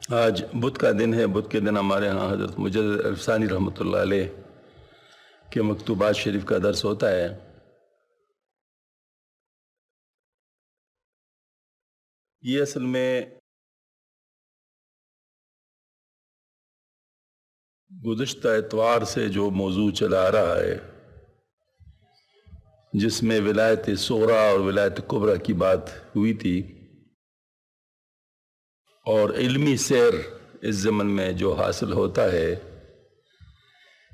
آج بدھ کا دن ہے۔ بدھ کے دن ہمارے ہاں حضرت مجدد عرفانی رحمۃ اللہ علیہ کے مکتوبات شریف کا درس ہوتا ہے۔ یہ اصل میں گزشتہ اتوار سے جو موضوع چلا آ رہا ہے، جس میں ولایت صغریٰ اور ولایت کبریٰ کی بات ہوئی تھی، اور علمی سیر اس زمن میں جو حاصل ہوتا ہے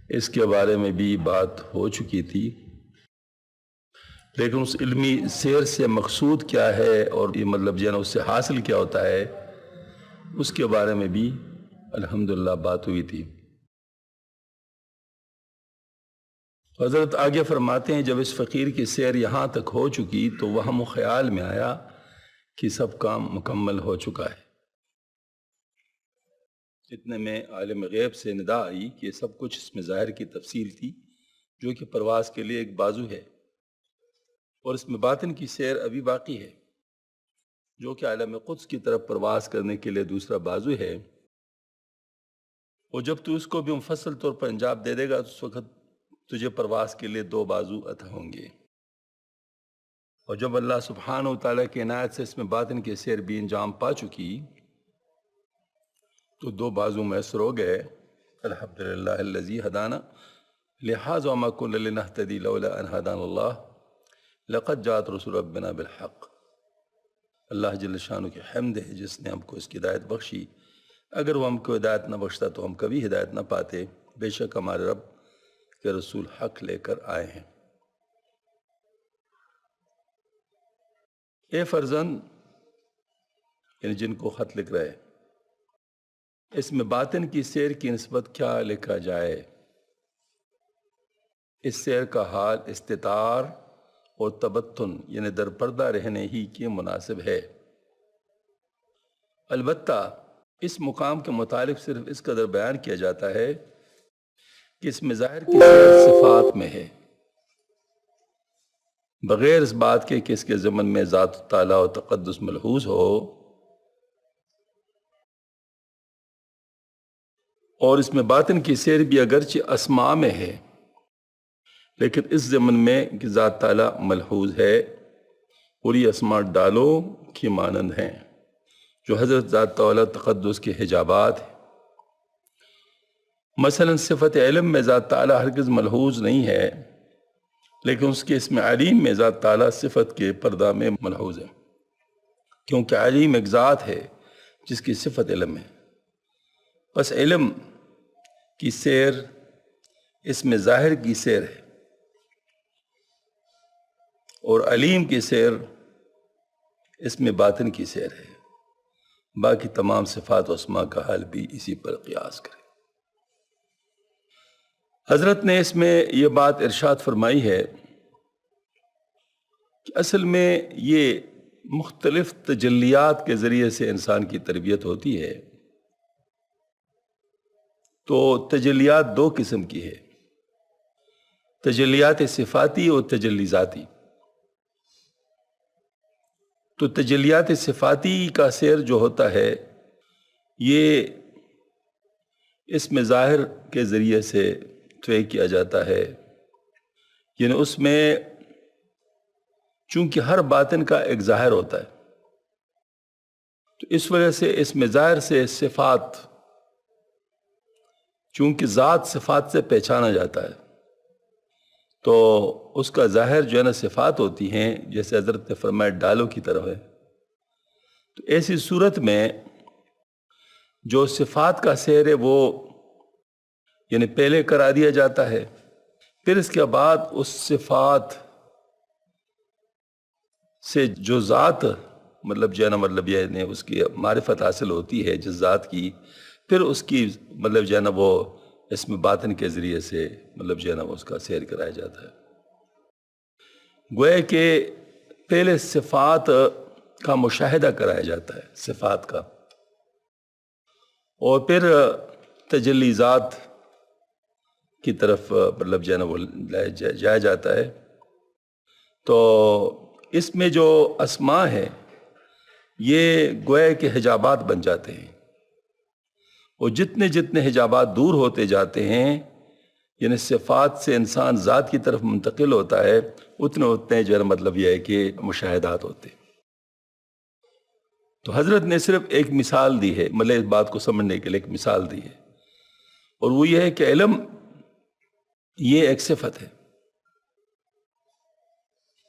اس کے بارے میں بھی بات ہو چکی تھی، لیکن اس علمی سیر سے مقصود کیا ہے اور یہ مطلب جو ہے نا اس سے حاصل کیا ہوتا ہے، اس کے بارے میں بھی الحمدللہ بات ہوئی تھی۔ حضرت آگے فرماتے ہیں، جب اس فقیر کی سیر یہاں تک ہو چکی تو وہم و خیال میں آیا کہ سب کام مکمل ہو چکا ہے۔ اتنے میں عالم غیب سے ندا آئی کہ سب کچھ اس میں ظاہر کی تفصیل تھی، جو کہ پرواز کے لیے ایک بازو ہے، اور اس میں باطن کی سیر ابھی باقی ہے، جو کہ عالم قدس کی طرف پرواز کرنے کے لیے دوسرا بازو ہے۔ اور جب تو اس کو بھی مفصل طور پر انجام دے دے گا تو اس وقت تجھے پرواز کے لیے دو بازو عطا ہوں گے۔ اور جب اللہ سبحانہ و تعالیٰ کی عنایت سے اس میں باطن کی سیر بھی انجام پا چکی تو دو بازو میسر ہو گئے۔ الحمدللہ الذی ہدانا لہذا وما کنا لنہتدی لولا ان ہدانا اللہ لقد جاءت رسول ربنا بالحق۔ اللہ جل شانہ کی حمد ہے جس نے ہم کو اس کی ہدایت بخشی، اگر وہ ہم کو ہدایت نہ بخشتا تو ہم کبھی ہدایت نہ پاتے، بے شک ہمارے رب کے رسول حق لے کر آئے ہیں۔ اے فرزند، یعنی جن کو خط لکھ رہے، اس میں باطن کی سیر کی نسبت کیا لکھا جائے؟ اس سیر کا حال استتار اور تبتن یعنی در پردہ رہنے ہی کے مناسب ہے۔ البتہ اس مقام کے متعلق صرف اس قدر بیان کیا جاتا ہے کہ اس میں ظاہر کی سیر صفات میں ہے، بغیر اس بات کے کہ اس کے ضمن میں ذات تعالیٰ و تقدس ملحوظ ہو، اور اس میں باطن کی سیر بھی اگرچہ اسماء میں ہے لیکن اس ضمن میں کہ ذات تعالیٰ ملحوظ ہے، اور یہ اسماء ڈالوں کی مانند ہیں جو حضرت ذات تعالیٰ تقدس کے حجابات ہیں۔ مثلا صفت علم میں ذات تعالیٰ ہرگز ملحوظ نہیں ہے، لیکن اس کے اسم علیم میں ذات تعالیٰ صفت کے پردہ میں ملحوظ ہے، کیونکہ علیم ایک ذات ہے جس کی صفت علم ہے۔ پس علم کی سیر اس میں ظاہر کی سیر ہے، اور علیم کی سیر اس میں باطن کی سیر ہے۔ باقی تمام صفات و اسماء کا حال بھی اسی پر قیاس کرے۔ حضرت نے اس میں یہ بات ارشاد فرمائی ہے کہ اصل میں یہ مختلف تجلیات کے ذریعے سے انسان کی تربیت ہوتی ہے، تو تجلیات دو قسم کی ہے، تجلیات صفاتی اور تجلی ذاتی۔ تو تجلیات صفاتی کا سیر جو ہوتا ہے یہ اس میں ظاہر کے ذریعے سے طے کیا جاتا ہے، یعنی اس میں چونکہ ہر باطن کا ایک ظاہر ہوتا ہے تو اس وجہ سے اس میں ظاہر سے صفات، چونکہ ذات صفات سے پہچانا جاتا ہے تو اس کا ظاہر جو ہے نا صفات ہوتی ہیں، جیسے حضرت نے فرمایا ڈالوں کی طرح ہے۔ تو ایسی صورت میں جو صفات کا سیر ہے وہ یعنی پہلے کرا دیا جاتا ہے، پھر اس کے بعد اس صفات سے جو ذات مطلب جو ہے نا مطلب یہ اس کی معرفت حاصل ہوتی ہے جس ذات کی، پھر اس کی مطلب جو ہے نا وہ اس میں باطن کے ذریعے سے مطلب جو ہے نا اس کا سیر کرایا جاتا ہے۔ گویا کہ پہلے صفات کا مشاہدہ کرایا جاتا ہے، صفات کا، اور پھر تجلی ذات کی طرف مطلب جو ہے نا وہ جایا جاتا ہے۔ تو اس میں جو اسماء ہے یہ گویا کے حجابات بن جاتے ہیں، اور جتنے جتنے حجابات دور ہوتے جاتے ہیں، یعنی صفات سے انسان ذات کی طرف منتقل ہوتا ہے، اتنے اتنے جو ہے مطلب یہ ہے کہ مشاہدات ہوتے ہیں۔ تو حضرت نے صرف ایک مثال دی ہے، مطلب اس بات کو سمجھنے کے لیے ایک مثال دی ہے، اور وہ یہ ہے کہ علم یہ ایک صفت ہے،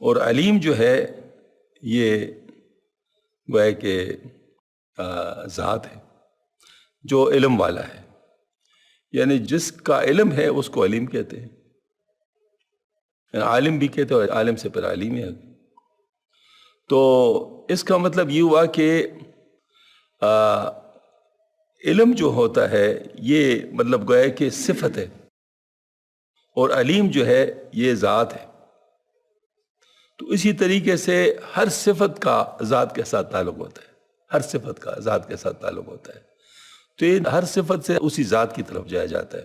اور علیم جو ہے یہ وہ ہے کہ ذات ہے جو علم والا ہے، یعنی جس کا علم ہے اس کو علیم کہتے ہیں، یعنی عالم بھی کہتے ہیں، اور عالم سے پھر علیم ہے۔ تو اس کا مطلب یہ ہوا کہ علم جو ہوتا ہے یہ مطلب گویا کہ صفت ہے، اور علیم جو ہے یہ ذات ہے۔ تو اسی طریقے سے ہر صفت کا ذات کے ساتھ تعلق ہوتا ہے، ہر صفت کا ذات کے ساتھ تعلق ہوتا ہے، تو یہ ہر صفت سے اسی ذات کی طرف جایا جاتا ہے۔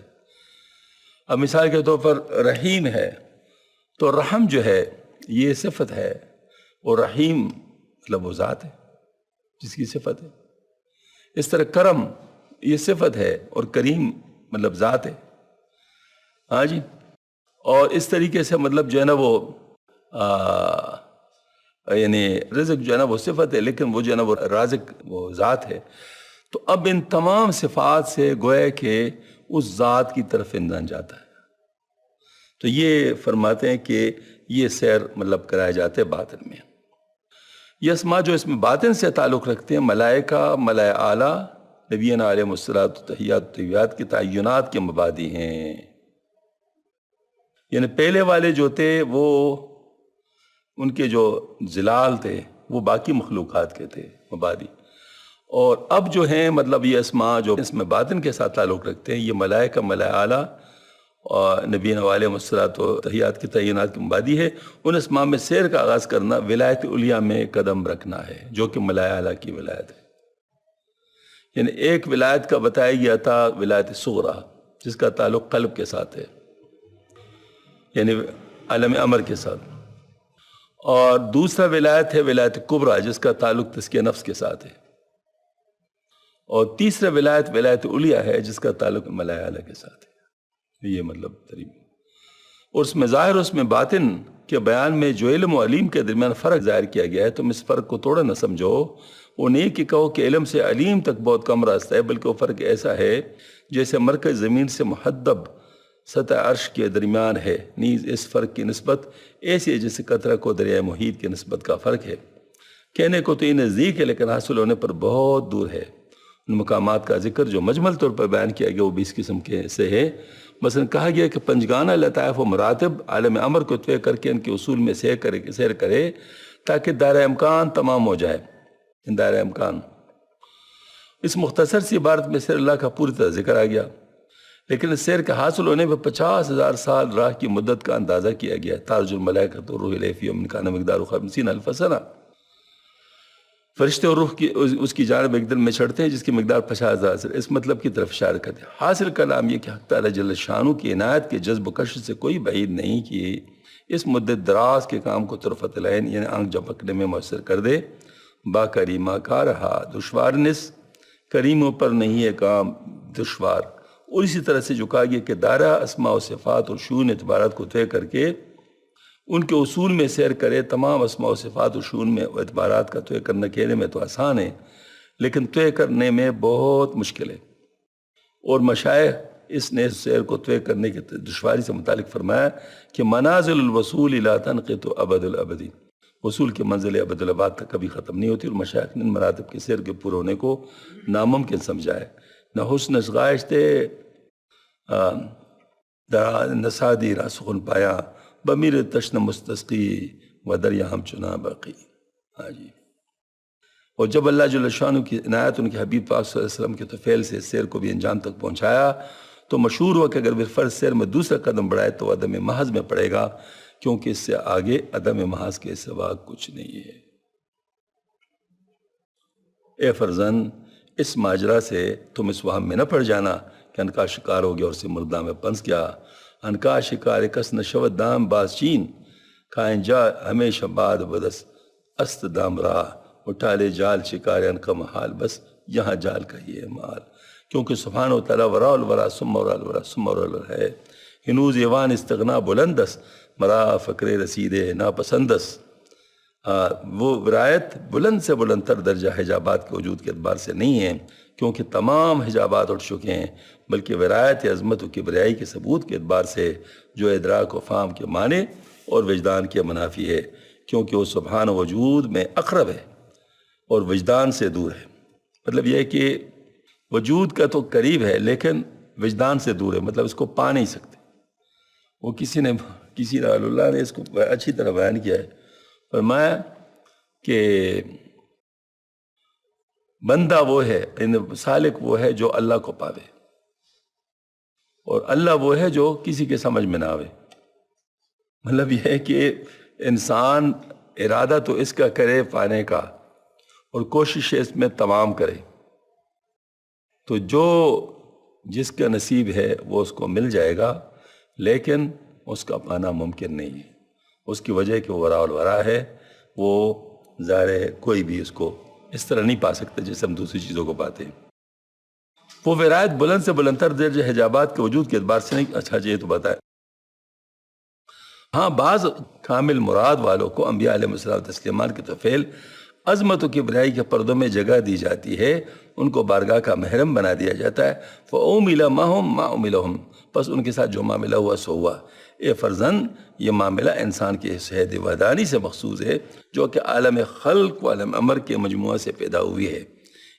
اب مثال کے طور پر رحیم ہے، تو رحم جو ہے یہ صفت ہے، اور رحیم مطلب وہ ذات ہے جس کی صفت ہے۔ اس طرح کرم یہ صفت ہے، اور کریم مطلب ذات ہے۔ ہاں جی، اور اس طریقے سے مطلب جو ہے نا وہ یعنی رزق جو ہے نا وہ صفت ہے، لیکن وہ جو ہے نا وہ رازق وہ ذات ہے۔ تو اب ان تمام صفات سے گویا کہ اس ذات کی طرف انسان جاتا ہے۔ تو یہ فرماتے ہیں کہ یہ سیر مطلب کرائے جاتے ہیں باطن میں۔ یہ اسما جو اس میں باطن سے تعلق رکھتے ہیں، ملائکہ، ملائے اعلیٰ، نبینا علیہ الصلوۃ والتحیات والطیبات کی تعینات کے مبادی ہیں۔ یعنی پہلے والے جو تھے وہ ان کے جو ظلال تھے وہ باقی مخلوقات کے تھے مبادی، اور اب جو ہیں مطلب یہ اسما جو اس میں باطن کے ساتھ تعلق رکھتے ہیں، یہ ملائکہ، ملائے اعلیٰ اور نبینا علیہ الصلوۃ والتحیات کی تعینات کی مبادی ہے۔ ان اسما میں سیر کا آغاز کرنا ولایت علیہ میں قدم رکھنا ہے، جو کہ ملائے اعلیٰ کی ولایت ہے۔ یعنی ایک ولایت کا بتایا گیا تھا ولایت صغریٰ، جس کا تعلق قلب کے ساتھ ہے، یعنی عالم امر کے ساتھ، اور دوسرا ولایت ہے ولایت کبریٰ، جس کا تعلق تزکیہ نفس کے ساتھ ہے، اور تیسرا ولایت ولایت علیہ ہے، جس کا تعلق ملائے اعلیٰ کے ساتھ ہے۔ یہ مطلب طریقہ، اور اس میں ظاہر اس میں باطن کے بیان میں جو علم و علیم کے درمیان فرق ظاہر کیا گیا ہے، تم اس فرق کو توڑا نہ سمجھو۔ وہ نہیں کہ کہو کہ علم سے علیم تک بہت کم راستہ ہے، بلکہ وہ فرق ایسا ہے جیسے مرکز زمین سے محدب سطح عرش کے درمیان ہے، نیز اس فرق کی نسبت ایسی ہے جیسے قطرہ کو دریائے محیط کی نسبت کا فرق ہے۔ کہنے کو تو یہ نزدیک ہے، لیکن حاصل ہونے پر بہت دور ہے۔ ان مقامات کا ذکر جو مجمل طور پر بیان کیا گیا وہ 20 قسم کے سے ہے۔ مثلا کہا گیا کہ پنجگانہ لطائف و مراتب عالم امر کو طے کر کے ان کے اصول میں سیر کرے تاکہ دائرہ امکان تمام ہو جائے۔ دائرہ امکان، اس مختصر سی عبارت میں سیر اللہ کا پوری طرح ذکر آ گیا، لیکن اس سیر کے حاصل ہونے میں 50,000 سال راہ کی مدت کا اندازہ کیا گیا۔ تعرج الملائکۃ والروح الیہ فی یوم کان مقدارہ 50,000 سنہ، فرشتے اور روح کی اس کی جانب ایک دن میں چڑھتے ہیں جس کی مقدار 50,000 سال۔ اس مطلب کی طرف اشارہ کرتے ہیں۔ حاصل کلام یہ کہ حق تعالی جل شانہ کی عنایت کے جذب و کشش سے کوئی بعید نہیں کہ اس مدت دراز کے کام کو طرفت العین یعنی آنکھ جھپکنے میں مؤثر کر دے۔ با کریمہ کا رہا دشوار نس، کریموں پر نہیں ہے کام دشوار۔ اور اسی طرح سے جو کہا گیا کہ دائرہ اسماء و صفات اور شؤون اعتبارات کو طے کر کے ان کے اصول میں سیر کرے۔ تمام اسماء و صفات و شؤون میں اعتبارات کا طے کرنا کہنے میں تو آسان ہے، لیکن طے کرنے میں بہت مشکل ہے، اور مشائخ اس نے سیر کو طے کرنے کی دشواری سے متعلق فرمایا کہ منازل الوصول الی تنقط ابد الابدین، وصول کی منزل ابد الاباد تک کبھی ختم نہیں ہوتی، اور مشائخ نے ان مراتب کے سیر کے پورے ہونے کو ناممکن سمجھا ہے۔ نہ حسن اشغائش تے نسادی راسخن پایا، بمیر تشن مستسقی و دریا ہم چنا باقی۔ ہاں جی، اور جب اللہ جل شانہ کی عنایت ان کے حبیب پاک صلی اللہ علیہ وسلم کے طفیل سے سیر کو بھی انجام تک پہنچایا تو مشہور ہوا کہ اگر بالفرض سیر میں دوسرا قدم بڑھائے تو عدم محض میں پڑے گا، کیونکہ اس سے آگے عدم محض کے سوا کچھ نہیں ہے۔ اے فرزند، اس ماجرا سے تم اس وہم میں نہ پڑ جانا کہ ان کا شکار ہو گیا اور اسے مردہ میں پنس گیا۔ ان کا شکار کس نشود دام باز چین، کھائیں جا ہمیشہ بعد بدس است دام راہ، اٹھا لے جال شکار ان کا محال، بس یہاں جال کا ہی ہے مال۔ کیونکہ سبحانہ و تعالیٰ وراء الورا ثم وراء الورا ثم وراء الورا ہے. ہنوز ایوان استغنا بلندس مرا فقر رسید ناپسندس. وہ ولایت بلند سے بلند تر درجہ حجابات کے وجود کے اعتبار سے نہیں ہے، کیونکہ تمام حجابات اٹھ چکے ہیں، بلکہ ولایت عظمت و کبریائی کے ثبوت کے اعتبار سے جو ادراک و فہم کے معنی اور وجدان کے منافی ہے، کیونکہ وہ سبحان وجود میں اقرب ہے اور وجدان سے دور ہے. مطلب یہ ہے کہ وجود کا تو قریب ہے لیکن وجدان سے دور ہے، مطلب اس کو پا نہیں سکتے. وہ کسی اللہ نے اس کو اچھی طرح بیان کیا ہے، فرمایا کہ بندہ وہ ہے، سالک وہ ہے جو اللہ کو پاوے، اور اللہ وہ ہے جو کسی کے سمجھ میں نہ آوے. مطلب یہ ہے کہ انسان ارادہ تو اس کا کرے پانے کا اور کوشش اس میں تمام کرے، تو جو جس کا نصیب ہے وہ اس کو مل جائے گا، لیکن اس کا پانا ممکن نہیں ہے. اس کی وجہ کہ وہ وراء الورا ہے، وہ ظاہر ہے کوئی بھی اس کو اس طرح نہیں پا سکتا جیسے ہم دوسری چیزوں کو پاتے ہیں. وہ ولایت بلند سے بلند تر درجہ حجابات کے وجود کے اعتبار سے نہیں. اچھا جی یہ تو بتائے. ہاں بعض کامل مراد والوں کو انبیاء علیہ السلام تسلیمان کے طفیل عظمت و کبریائی کے پردوں میں جگہ دی جاتی ہے، ان کو بارگاہ کا محرم بنا دیا جاتا ہے. فَأُومِلَ مَهُمْ مَا أُمِلَهُمْ، پس ان کے ساتھ جو معاملہ ہوا سو ہوا. اے فرزند، یہ معاملہ انسان کے شہد وحدانی سے مخصوص ہے جو کہ عالم خلق و عالم امر کے مجموعہ سے پیدا ہوئی ہے.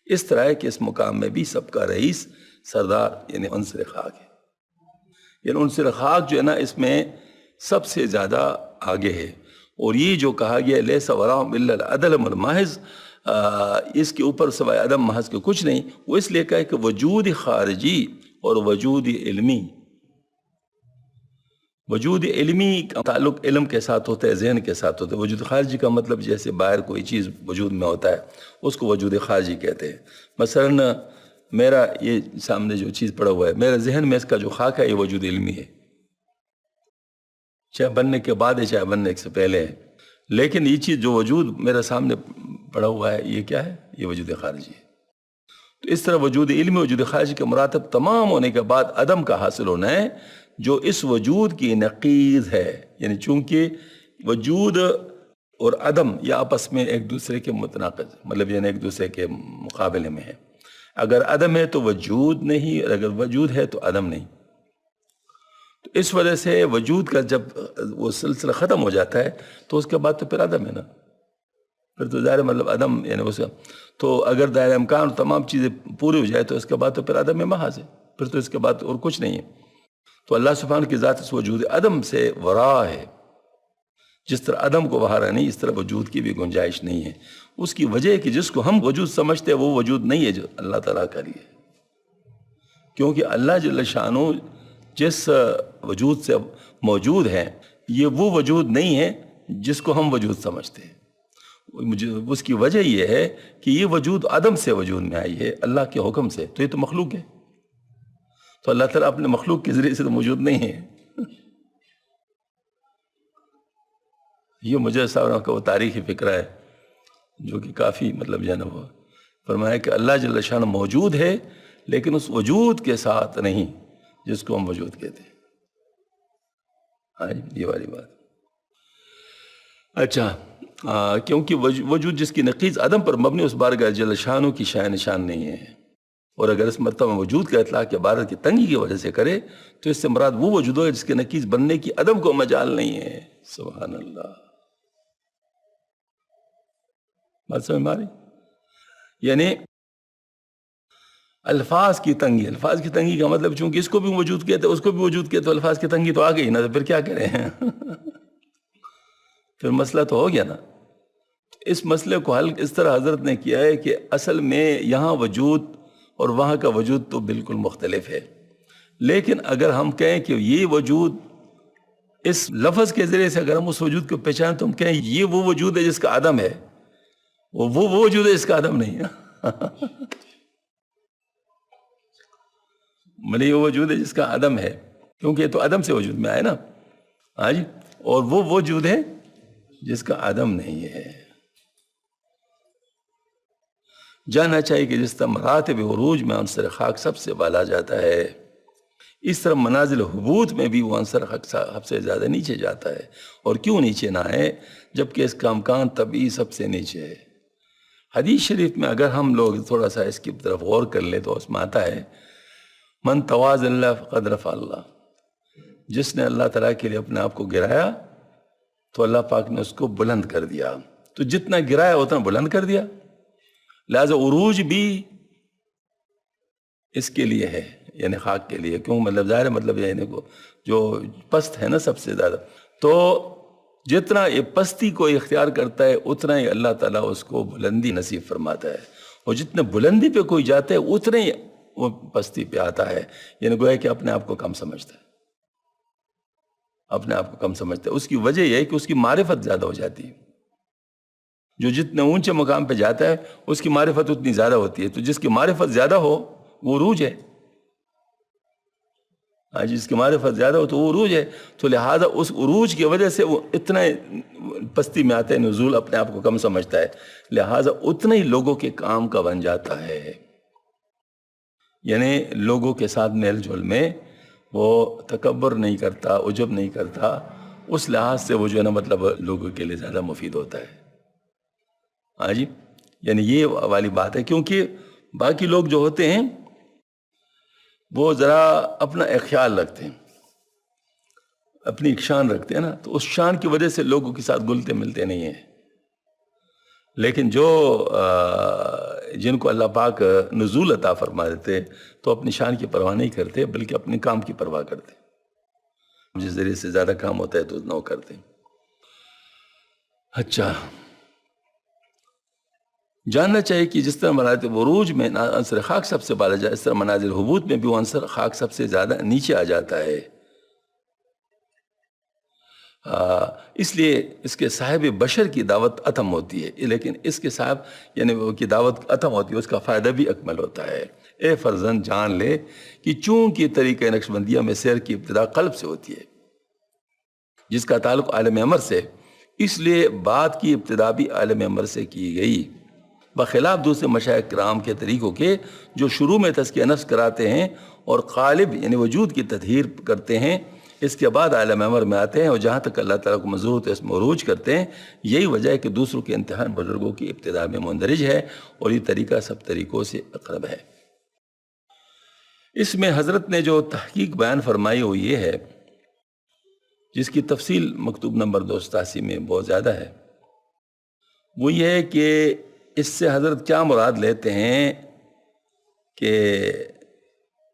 اس طرح ہے کہ اس مقام میں بھی سب کا رئیس سردار یعنی عنصر خاک ہے. یعنی عنصر خاک جو ہے نا اس میں سب سے زیادہ آگے ہے. اور یہ جو کہا گیا لیس وراءہم الا العدم المحض، اس کے اوپر سوائے عدم محض کے کچھ نہیں، وہ اس لیے کہا ہے کہ وجود خارجی اور وجود علمی. وجود علمی کا تعلق علم کے ساتھ ہوتا ہے، ذہن کے ساتھ ہوتا ہے. وجود خارجی کا مطلب جیسے باہر کوئی چیز وجود میں ہوتا ہے اس کو وجود خارجی کہتے ہیں. مثلا میرا یہ سامنے جو چیز پڑا ہوا ہے، میرے ذہن میں اس کا جو خاک ہے یہ وجود علمی ہے، چاہے بننے کے بعد ہے چاہے بننے سے پہلے ہے. لیکن یہ چیز جو وجود میرے سامنے پڑا ہوا ہے یہ کیا ہے؟ یہ وجود خارجی ہے. تو اس طرح وجود علمی وجود خارجی کے مراتب تمام ہونے کے بعد عدم کا حاصل ہونا ہے جو اس وجود کی نقیض ہے. یعنی چونکہ وجود اور عدم یہ آپس میں ایک دوسرے کے متناقض، مطلب یعنی ایک دوسرے کے مقابلے میں ہے. اگر عدم ہے تو وجود نہیں، اور اگر وجود ہے تو عدم نہیں. تو اس وجہ سے وجود کا جب وہ سلسلہ ختم ہو جاتا ہے تو اس کے بعد تو پھر عدم ہے نا، پھر تو ظاہر مطلب عدم یعنی اس کا تو اگر دائرہ امکان تمام چیزیں پوری ہو جائے تو اس کے بعد تو پھر عدم محض ہے، پھر تو اس کے بعد اور کچھ نہیں ہے. تو اللہ سبحانہ کی ذات اس وجود عدم سے ورا ہے. جس طرح عدم کو وہاں نہیں اس طرح وجود کی بھی گنجائش نہیں ہے. اس کی وجہ ہے کہ جس کو ہم وجود سمجھتے ہیں وہ وجود نہیں ہے جو اللہ تعالیٰ کا لیے، کیونکہ اللہ جل شانہ جس وجود سے موجود ہے یہ وہ وجود نہیں ہے جس کو ہم وجود سمجھتے ہیں. اس کی وجہ یہ ہے کہ یہ وجود عدم سے وجود میں آئی ہے اللہ کے حکم سے. تو یہ تو مخلوق ہے، تو اللہ تعالیٰ اپنے مخلوق کے ذریعے سے تو موجود نہیں ہے. یہ مجھے صاحب کا وہ تاریخی فکرہ ہے جو کہ کافی مطلب جو ہے نا وہ فرمایا کہ اللہ جل شانہ موجود ہے لیکن اس وجود کے ساتھ نہیں جس کو ہم وجود کہتے ہیں. ہاں یہ والی بات. اچھا کیونکہ وجود جس کی نقیض عدم پر مبنی اس بارگاہ جل شانہ کی شان نشان نہیں ہے. اور اگر اس مرتبہ وجود کا اطلاق عبارت کی تنگی کی وجہ سے کرے تو اس سے مراد وہ وجود ہے جس کے نقیض بننے کی عدم کو مجال نہیں ہے. سبحان اللہ. بات سمجھ میں آ رہی؟ یعنی الفاظ کی تنگی کا مطلب چونکہ اس کو بھی وجود کہتے اس کو بھی وجود کہتے تو الفاظ کی تنگی تو آ گئی نا، تو پھر کیا کریں پھر مسئلہ تو ہو گیا نا. اس مسئلے کو حل اس طرح حضرت نے کیا ہے کہ اصل میں یہاں وجود اور وہاں کا وجود تو بالکل مختلف ہے. لیکن اگر ہم کہیں کہ یہ وجود اس لفظ کے ذریعے سے اگر ہم اس وجود کو پہچانیں تو ہم کہیں یہ وہ وجود ہے جس کا عدم ہے، وہ وجود ہے جس کا عدم نہیں ہے وہ وجود ہے جس کا عدم ہے، کیونکہ یہ تو عدم سے وجود میں آئے نا. ہاں جی. اور وہ وجود ہے جس کا عدم نہیں ہے. جاننا چاہیے کہ جس طرح مراتب عروج میں عنصر خاک سب سے بالا جاتا ہے، اس طرح منازل حبوط میں بھی وہ عنصر خاک سب سے زیادہ نیچے جاتا ہے۔ اور کیوں نیچے نہ ہے جبکہ اس کا امکان طبعی سب سے نیچے ہے؟ حدیث شریف میں اگر ہم لوگ تھوڑا سا اس کی طرف غور کر لیں تو اس میں آتا ہے من تواضع اللہ فقد رفع اللہ، جس نے اللہ تعالیٰ کے لیے اپنے آپ کو گرایا تو اللہ پاک نے اس کو بلند کر دیا۔ تو جتنا گرایا اتنا بلند کر دیا، لہذا عروج بھی اس کے لیے ہے، یعنی خاک کے لیے۔ کیوں؟ مطلب ظاہر مطلب یعنی جو پست ہے نا سب سے زیادہ، تو جتنا یہ پستی کو اختیار کرتا ہے اتنا ہی اللہ تعالیٰ اس کو بلندی نصیب فرماتا ہے، اور جتنے بلندی پہ کوئی جاتا ہے اتنے ہی وہ پستی پہ آتا ہے، یعنی گویا کہ اپنے آپ کو کم سمجھتا ہے، اپنے آپ کو کم سمجھتا ہے۔ اس کی وجہ یہ ہے کہ اس کی معرفت زیادہ ہو جاتی ہے۔ جو جتنے اونچے مقام پہ جاتا ہے اس کی معرفت اتنی زیادہ ہوتی ہے، تو جس کی معرفت زیادہ ہو وہ عروج ہے، جس کی معرفت زیادہ ہو تو وہ عروج ہے۔ تو لہٰذا اس عروج کی وجہ سے وہ اتنا پستی میں آتا ہے، نزول اپنے آپ کو کم سمجھتا ہے، لہٰذا اتنے ہی لوگوں کے کام کا بن جاتا ہے، یعنی لوگوں کے ساتھ میل جول میں وہ تکبر نہیں کرتا، عجب نہیں کرتا، اس لحاظ سے وہ جو ہے نا مطلب لوگوں کے لیے زیادہ مفید ہوتا ہے۔ ہاں جی، یعنی یہ والی بات ہے، کیونکہ باقی لوگ جو ہوتے ہیں وہ ذرا اپنا ایک خیال رکھتے ہیں، اپنی ایک شان رکھتے ہیں نا، تو اس شان کی وجہ سے لوگوں کے ساتھ گلتے ملتے نہیں ہیں۔ لیکن جو جن کو اللہ پاک نزول عطا فرما دیتے تو اپنی شان کی پرواہ نہیں کرتے بلکہ اپنے کام کی پرواہ کرتے، جس ذریعے سے زیادہ کام ہوتا ہے تو اتنا وہ کرتے۔ اچھا، جاننا چاہیے کہ جس طرح مراتب عروج میں عنصر خاک سب سے بالا جائے، اس طرح منازل حبوط میں بھی وہ عنصر خاک سب سے زیادہ نیچے آ جاتا ہے۔ اس لیے اس کے صاحب بشر کی دعوت اتم ہوتی ہے، لیکن اس کے صاحب یعنی وہ کی دعوت اتم ہوتی ہے، اس کا فائدہ بھی اکمل ہوتا ہے۔ اے فرزند جان لے کہ چونکہ طریقہ نقشبندیہ میں سیر کی ابتدا قلب سے ہوتی ہے، جس کا تعلق عالم امر سے، اس لیے بات کی ابتدا بھی عالم امر سے کی گئی، بخلاف دوسرے مشائخ کرام کے طریقوں کے جو شروع میں تزکیہ نفس کراتے ہیں اور قالب یعنی وجود کی تطہیر کرتے ہیں، اس کے بعد عالم امر میں آتے ہیں اور جہاں تک اللہ تعالیٰ کو منظور ہوتے اس میں عروج کرتے ہیں۔ یہی وجہ ہے کہ دوسروں کے امتحان بزرگوں کی ابتدا میں مندرج ہے، اور یہ طریقہ سب طریقوں سے اقرب ہے۔ اس میں حضرت نے جو تحقیق بیان فرمائی وہ یہ ہے، جس کی تفصیل مکتوب نمبر 287 میں بہت زیادہ ہے، وہ یہ ہے کہ اس سے حضرت کیا مراد لیتے ہیں کہ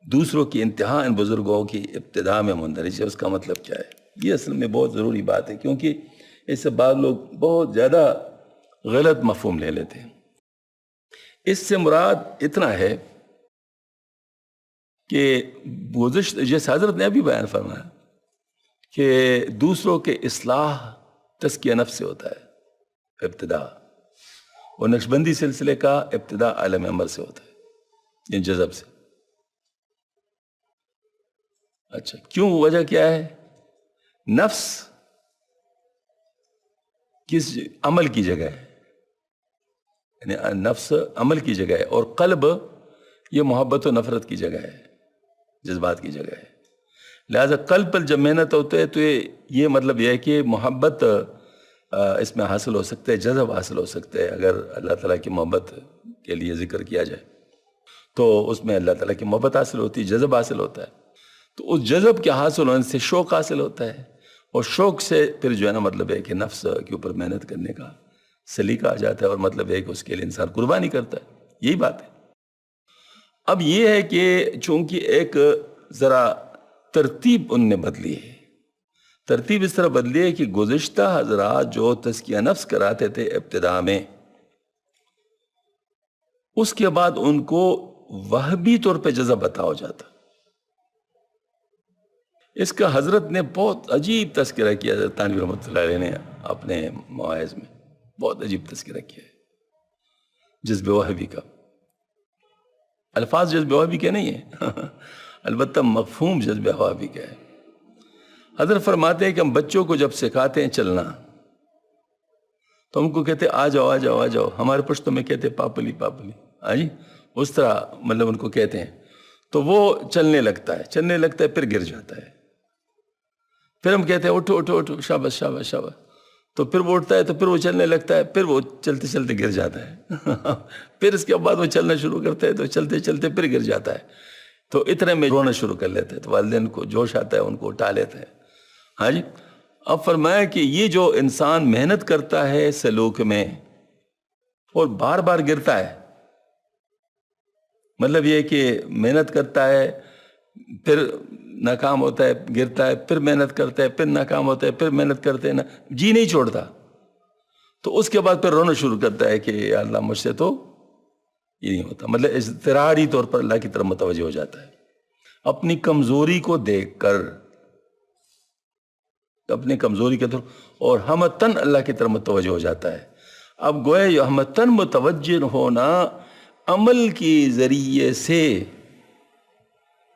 دوسروں کی انتہا ان بزرگوں کی ابتدا میں مندرج ہے، اس کا مطلب کیا ہے؟ یہ اصل میں بہت ضروری بات ہے، کیونکہ اس سے بعض لوگ بہت زیادہ غلط مفہوم لے لیتے ہیں۔ اس سے مراد اتنا ہے کہ گزشتہ جیسے حضرت نے ابھی بیان فرمایا کہ دوسروں کے اصلاح تزکیہ نفس سے ہوتا ہے ابتدا، اور نقشبندی سلسلے کا ابتدا عالم امر سے ہوتا ہے، یعنی جذب سے۔ اچھا، کیوں؟ وجہ کیا ہے؟ نفس کس عمل کی جگہ ہے، یعنی نفس عمل کی جگہ ہے، اور قلب یہ محبت و نفرت کی جگہ ہے، جذبات کی جگہ ہے۔ لہذا قلب پر جب محنت ہوتے ہے تو یہ مطلب یہ ہے کہ محبت اس میں حاصل ہو سکتا ہے، جذب حاصل ہو سکتا ہے۔ اگر اللہ تعالیٰ کی محبت کے لیے ذکر کیا جائے تو اس میں اللہ تعالیٰ کی محبت حاصل ہوتی ہے، جذب حاصل ہوتا ہے، تو اس جذب کے حاصل ہونے سے شوق حاصل ہوتا ہے، اور شوق سے پھر جو ہے نا مطلب ہے کہ نفس کے اوپر محنت کرنے کا سلیقہ آ جاتا ہے، اور مطلب ہے کہ اس کے لیے انسان قربانی کرتا ہے، یہی بات ہے۔ اب یہ ہے کہ چونکہ ایک ذرا ترتیب ان نے بدلی ہے، ترتیب اس طرح بدلی ہے کہ گزشتہ حضرات جو تزکیہ نفس کراتے تھے ابتدا میں، اس کے بعد ان کو وہبی طور پہ جذب عطا ہو جاتا۔ اس کا حضرت نے بہت عجیب تذکرہ کیا، حضرت تھانوی رحمۃ اللہ علیہ نے اپنے مواعظ میں بہت عجیب تذکرہ کیا ہے جذب وہبی کا۔ الفاظ جذب وہبی کے نہیں ہیں البتہ مفہوم جذب وہبی کا ہے۔ حضرت فرماتے ہیں کہ ہم بچوں کو جب سکھاتے ہیں چلنا تو ہم کو کہتے آ جاؤ آ جاؤ آ جاؤ، ہمارے پشتوں میں کہتے پاپلی پاپلی، ہاں جی، اس طرح مطلب ان کو کہتے ہیں. تو وہ چلنے لگتا ہے پھر گر جاتا ہے. پھر ہم کہتے ہیں اٹھو اٹھو اٹھو، شاباش شاباش شاباش. تو پھر وہ اٹھتا ہے تو پھر وہ چلنے لگتا ہے، پھر وہ چلتے چلتے گر جاتا ہے. پھر اس کے بعد وہ چلنا شروع کرتا ہے تو چلتے چلتے پھر گر جاتا ہے. تو اتنے میں رونا شروع کر لیتے ہیں. تو والدین کو جوش آتا ہے، ان کو اٹھا لیتے ہیں. ہاں جی. اب فرمایا کہ یہ جو انسان محنت کرتا ہے سلوک میں اور بار بار گرتا ہے، مطلب یہ کہ محنت کرتا ہے پھر ناکام ہوتا ہے، گرتا ہے، پھر محنت کرتا ہے، پھر ناکام ہوتا ہے، پھر محنت کرتے ہیں، جی نہیں چھوڑتا. تو اس کے بعد پھر رونا شروع کرتا ہے کہ یا اللہ مجھ سے تو یہ نہیں ہوتا. مطلب اضطراری طور پر اللہ کی طرف متوجہ ہو جاتا ہے اپنی کمزوری کو دیکھ کر، اپنی کمزوری کے طور، اور ہمتن اللہ کی طرف متوجہ ہو جاتا ہے. اب گویا یہ ہمتن متوجہ ہونا عمل کے ذریعے سے،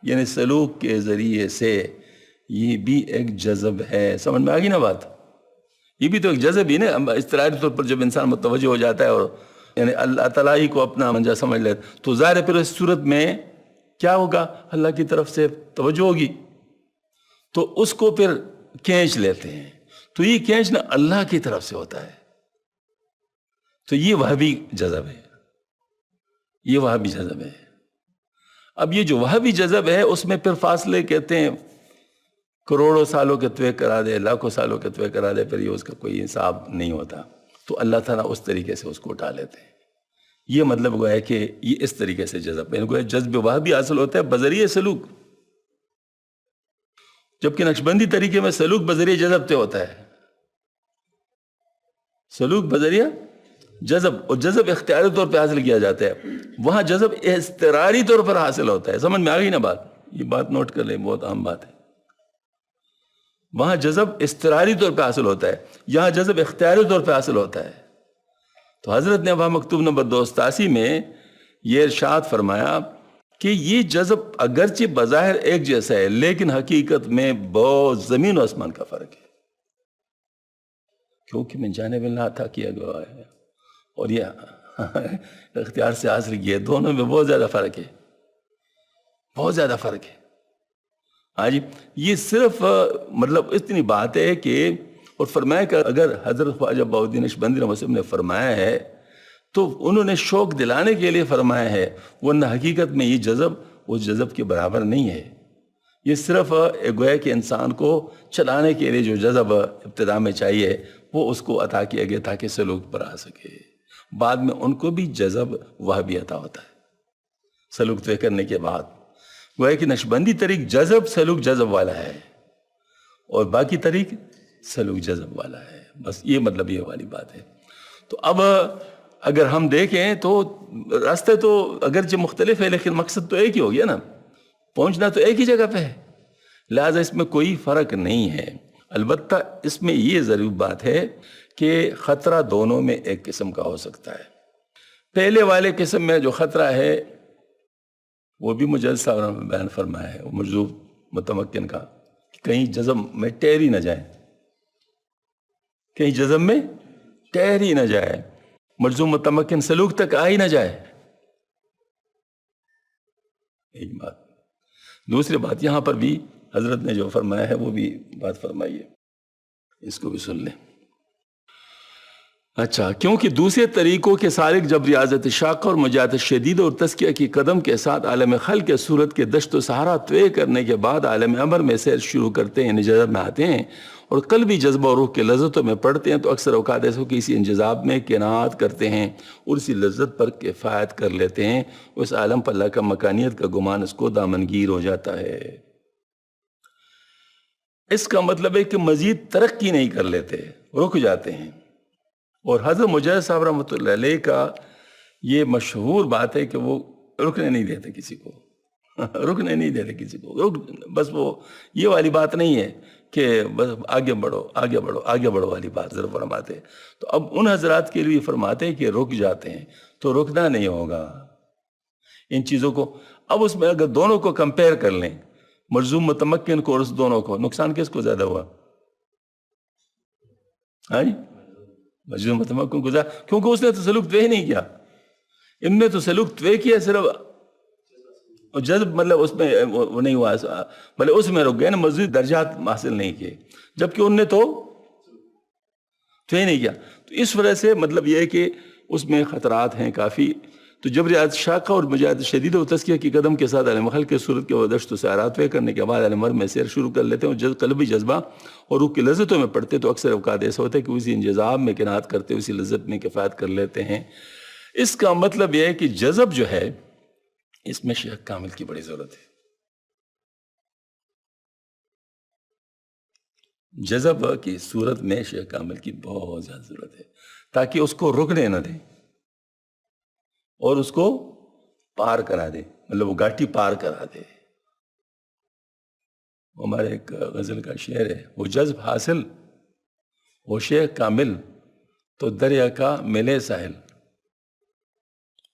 یعنی سلوک کے ذریعے سے، یہ بھی ایک جذب ہے. سمجھ میں آگی نا بات؟ یہ بھی تو ایک جذب ہی نا. اضطراری طور پر جب انسان متوجہ ہو جاتا ہے اور یعنی اللہ تعالیٰ ہی کو اپنا منجا سمجھ لیتا، تو ظاہر ہے پھر اس صورت میں کیا ہوگا؟ اللہ کی طرف سے توجہ ہوگی تو اس کو پھر کھینچ لیتے ہیں. تو یہ کھینچنا اللہ کی طرف سے ہوتا ہے. تو یہ وہابی جذب ہے، یہ وہابی جذب ہے. اب یہ جو وہابی جذب ہے اس میں پھر فاصلے کہتے ہیں کروڑوں سالوں کے طے کرا دے، لاکھوں سالوں کے طے کرا دے، پھر یہ اس کا کوئی حساب نہیں ہوتا. تو اللہ تعالیٰ اس طریقے سے اس کو اٹھا لیتے ہیں. یہ مطلب ہوا ہے کہ یہ اس طریقے سے جذب ہے. گویا جذب وہابی حاصل ہوتا ہے بذریعہ سلوک، جبکہ نقشبندی طریقے میں سلوک بذریعہ جذب سے ہوتا ہے. سلوک بذریعہ جذب، اور جذب اختیاری طور پہ حاصل کیا جاتا ہے. وہاں جذب اضطراری طور پر حاصل ہوتا ہے. سمجھ میں آ گئی نا بات؟ یہ بات نوٹ کر لیں، بہت اہم بات ہے. وہاں جذب اضطراری طور پہ حاصل ہوتا ہے، یہاں جذب اختیاری طور پہ حاصل ہوتا ہے. تو حضرت نے وہاں مکتوب نمبر 287 میں یہ ارشاد فرمایا کہ یہ جذب اگرچہ بظاہر ایک جیسا ہے لیکن حقیقت میں بہت زمین و آسمان کا فرق ہے. کیونکہ من جانب اللہ عطا کیا گیا ہے اور یہ اختیار سے حاصل کیا، دونوں میں بہت زیادہ فرق ہے، بہت زیادہ فرق ہے. ہاں جی. یہ صرف مطلب اتنی بات ہے کہ، اور فرمایا کہ اگر حضرت خواجہ بہاؤالدین نقشبندی رحمۃ اللہ نے فرمایا ہے تو انہوں نے شوق دلانے کے لیے فرمایا ہے، ورنہ حقیقت میں یہ جذب اس جذب کے برابر نہیں ہے. یہ صرف گویا کہ انسان کو چلانے کے لیے جو جذب ابتدا میں چاہیے وہ اس کو عطا کیا گیا تاکہ سلوک پر آ سکے. بعد میں ان کو بھی جذب وہ بھی عطا ہوتا ہے سلوک طے کرنے کے بعد. گویا کہ نقشبندی طریق جذب سلوک جذب والا ہے اور باقی طریق سلوک جذب والا ہے. بس یہ مطلب یہ والی بات ہے. تو اب اگر ہم دیکھیں تو راستے تو اگرچہ مختلف ہے لیکن مقصد تو ایک ہی ہو گیا نا، پہنچنا تو ایک ہی جگہ پہ ہے. لہٰذا اس میں کوئی فرق نہیں ہے. البتہ اس میں یہ ضرور بات ہے کہ خطرہ دونوں میں ایک قسم کا ہو سکتا ہے. پہلے والے قسم میں جو خطرہ ہے وہ بھی مجلد صاحب نے بیان فرمایا ہے، وہ مرزوق متمکن کا، کہیں جزم میں ٹہر ہی نہ جائے، کہیں جزم میں ٹہر ہی نہ جائے، مرزوق متمکن سلوک تک آ ہی نہ جائے. ایک بات. دوسری بات یہاں پر بھی حضرت نے جو فرمایا ہے وہ بھی بات فرمائی ہے، اس کو بھی سن لیں. اچھا، کیونکہ دوسرے طریقوں کے سالک جب ریاضت شاقہ اور مجاہدت شدید اور تزکیہ کی قدم کے ساتھ عالم خلق کے صورت کے دشت و صحرا طے کرنے کے بعد عالم امر میں سیر شروع کرتے ہیں، نجات میں آتے ہیں اور قلبی جذبہ اور روح کے لذتوں میں پڑھتے ہیں، تو اکثر اوقات ایسے کسی انجذاب میں قناعت کرتے ہیں اور اسی لذت پر کفایت کر لیتے ہیں. اس عالم پر اللہ کا مکانیت کا گمان اس کو دامنگیر ہو جاتا ہے. اس کا مطلب ہے کہ مزید ترقی نہیں کر لیتے، رک جاتے ہیں. اور حضرت مجاہد صاحب رحمۃ اللہ علیہ کا یہ مشہور بات ہے کہ وہ رکنے نہیں دیتے کسی کو، رکنے نہیں دیتے کسی کو. بس وہ یہ والی بات نہیں ہے کہ بس آگے بڑھو آگے بڑھو آگے بڑھو والی بات ضرور فرماتے. تو اب ان حضرات کے لیے فرماتے ہیں کہ رک جاتے ہیں تو رکنا نہیں ہوگا ان چیزوں کو. اب اس میں اگر دونوں کو کمپیئر کر لیں، مرزوم متمکن کو اور اس دونوں کو، نقصان کس کو زیادہ ہوا؟ ہاں جی، مرزوم متمکن کو زیادہ، کیونکہ اس نے تو سلوک طے ہی نہیں کیا. ان نے تو سلوک طے کیا صرف، اور جذب مطلب اس میں وہ نہیں ہوا، مطلب اس میں رک گئے نا، مزید درجات حاصل نہیں کیے، جبکہ ان نے تو طے نہیں کیا. تو اس وجہ سے مطلب یہ ہے کہ اس میں خطرات ہیں کافی. تو جبریات شاقہ اور مجاہد شدید و تزکیہ کی قدم کے ساتھ علم خلق کے صورت کے ودشت و سیارات طے کرنے کے بعد علم میں سیر شروع کر لیتے ہیں، اور قلبی جذبہ اور روح کی لذتوں میں پڑھتے تو اکثر اوقات ایسا ہوتا ہے کہ اسی انجذاب میں قناعت کرتے اسی لذت میں کفایت کر لیتے ہیں. اس کا مطلب یہ ہے کہ جذب جو ہے اس میں شیخ کامل کی بڑی ضرورت ہے. جذب کی صورت میں شیخ کامل کی بہت زیادہ ضرورت ہے، تاکہ اس کو رکنے نہ دیں اور اس کو پار کرا دے، مطلب وہ گاٹی پار کرا دے. ہمارے ایک غزل کا شعر ہے، وہ جذب حاصل وہ شیخ کامل تو دریا کا ملے ساحل.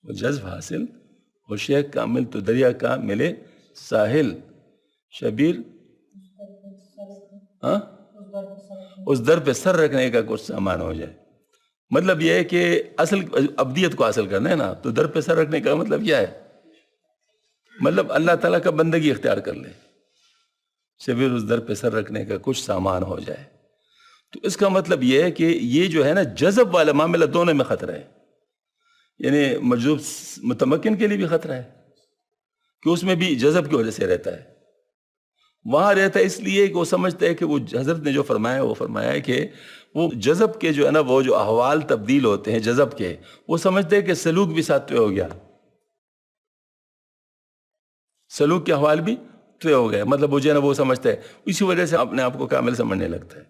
وہ جذب حاصل وہ شیخ کامل تو دریا کا ملے ساحل. شبیر ہاں اس در پہ سر رکھنے کا کچھ سامان ہو جائے. مطلب یہ ہے کہ اصل ابدیت کو حاصل کرنا ہے نا، تو در پہ سر رکھنے کا مطلب کیا ہے؟ مطلب اللہ تعالیٰ کا بندگی اختیار کر لے، شبیر اس در پہ سر رکھنے کا کچھ سامان ہو جائے. تو اس کا مطلب یہ ہے کہ یہ جو ہے نا جذب والا معاملہ دونوں میں خطرہ ہے. یعنی مجذوب متمکن کے لیے بھی خطرہ ہے کہ اس میں بھی جذب کی وجہ سے رہتا ہے. وہاں رہتا ہے اس لیے کہ وہ سمجھتا ہے کہ وہ حضرت نے جو فرمایا وہ فرمایا ہے کہ وہ جذب کے جو ہے نا وہ جو احوال تبدیل ہوتے ہیں جذب کے، وہ سمجھتے ہیں کہ سلوک بھی ساتھ طے ہو گیا، سلوک کے احوال بھی طے ہو گئے. مطلب وہ جو ہے نا وہ سمجھتا ہے، اسی وجہ سے اپنے آپ کو کامل سمجھنے لگتا ہے.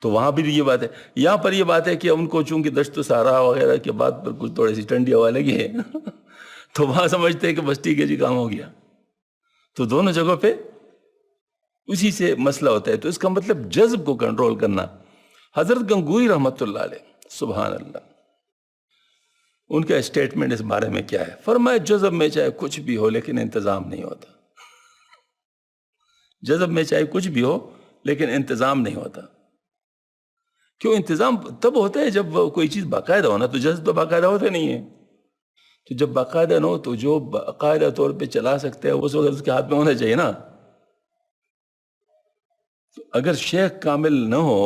تو وہاں بھی یہ بات ہے. یہاں پر یہ بات ہے کہ ان کو چونکہ دشت و صحرا وغیرہ کے بعد پر کچھ تھوڑی سی ٹھنڈی ہوا لگی ہے تو وہاں سمجھتے ہیں کہ بس ٹھیک ہے جی کام ہو گیا. تو دونوں جگہوں پہ اسی سے مسئلہ ہوتا ہے. تو اس کا مطلب جذب کو کنٹرول کرنا. حضرت گنگوئی رحمۃ اللہ علیہ، سبحان اللہ، ان کا اسٹیٹمنٹ اس بارے میں کیا ہے؟ فرمایا جذب میں چاہے کچھ بھی ہو لیکن انتظام نہیں ہوتا. جذب میں چاہے کچھ بھی ہو لیکن انتظام نہیں ہوتا. کیوں؟ انتظام تب ہوتا ہے جب کوئی چیز باقاعدہ ہونا، تو جذب تو باقاعدہ ہوتا نہیں ہے. تو جب باقاعدہ نہ ہو تو جو باقاعدہ طور پہ چلا سکتے ہیں اس وقت اس کے ہاتھ میں ہونا چاہیے نا. تو اگر شیخ کامل نہ ہو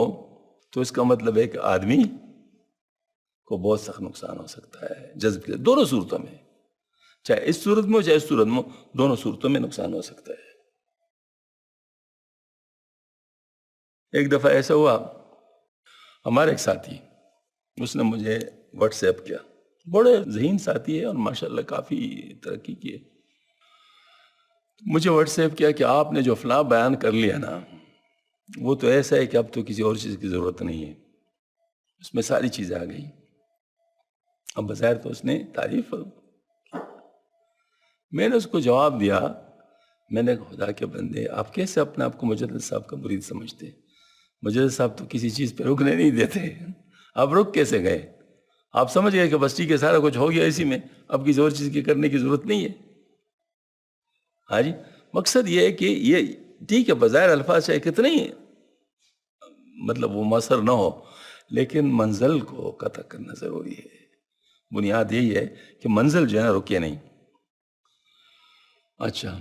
تو اس کا مطلب ہے کہ آدمی کو بہت سخت نقصان ہو سکتا ہے جذب کے دونوں صورتوں میں، چاہے اس صورت میں ہو چاہے اس صورت میں ہو، دونوں صورتوں میں نقصان ہو سکتا ہے. ایک دفعہ ایسا ہوا، ہمارے ایک ساتھی، اس نے مجھے واٹس ایپ کیا، بڑے ذہین ساتھی ہے اور ماشاءاللہ کافی ترقی کی ہے. مجھے واٹس ایپ کیا کہ آپ نے جو فلاں بیان کر لیا نا وہ تو ایسا ہے کہ اب تو کسی اور چیز کی ضرورت نہیں ہے، اس میں ساری چیزیں آ گئی. اب بظاہر تو اس نے تعریف، میں نے اس کو جواب دیا، میں نے خدا کے بندے آپ کیسے اپنے آپ کو مجدد صاحب کا مرید سمجھتے ہیں؟ مجدد صاحب تو کسی چیز پہ رکنے نہیں دیتے، آپ رک کیسے گئے؟ آپ سمجھ گئے کہ بس ٹھیک ہے سارا کچھ ہو گیا اسی میں، اب کسی اور چیز کی کرنے کی ضرورت نہیں ہے. ہاں جی، مقصد یہ ہے کہ یہ ٹھیک ہے بظاہر الفاظ چاہے کتنے ہی مطلب وہ مؤثر نہ ہو لیکن منزل کو قطع کرنا ضروری ہے. بنیاد یہی ہے کہ منزل جو ہے نا رکے نہیں. اچھا،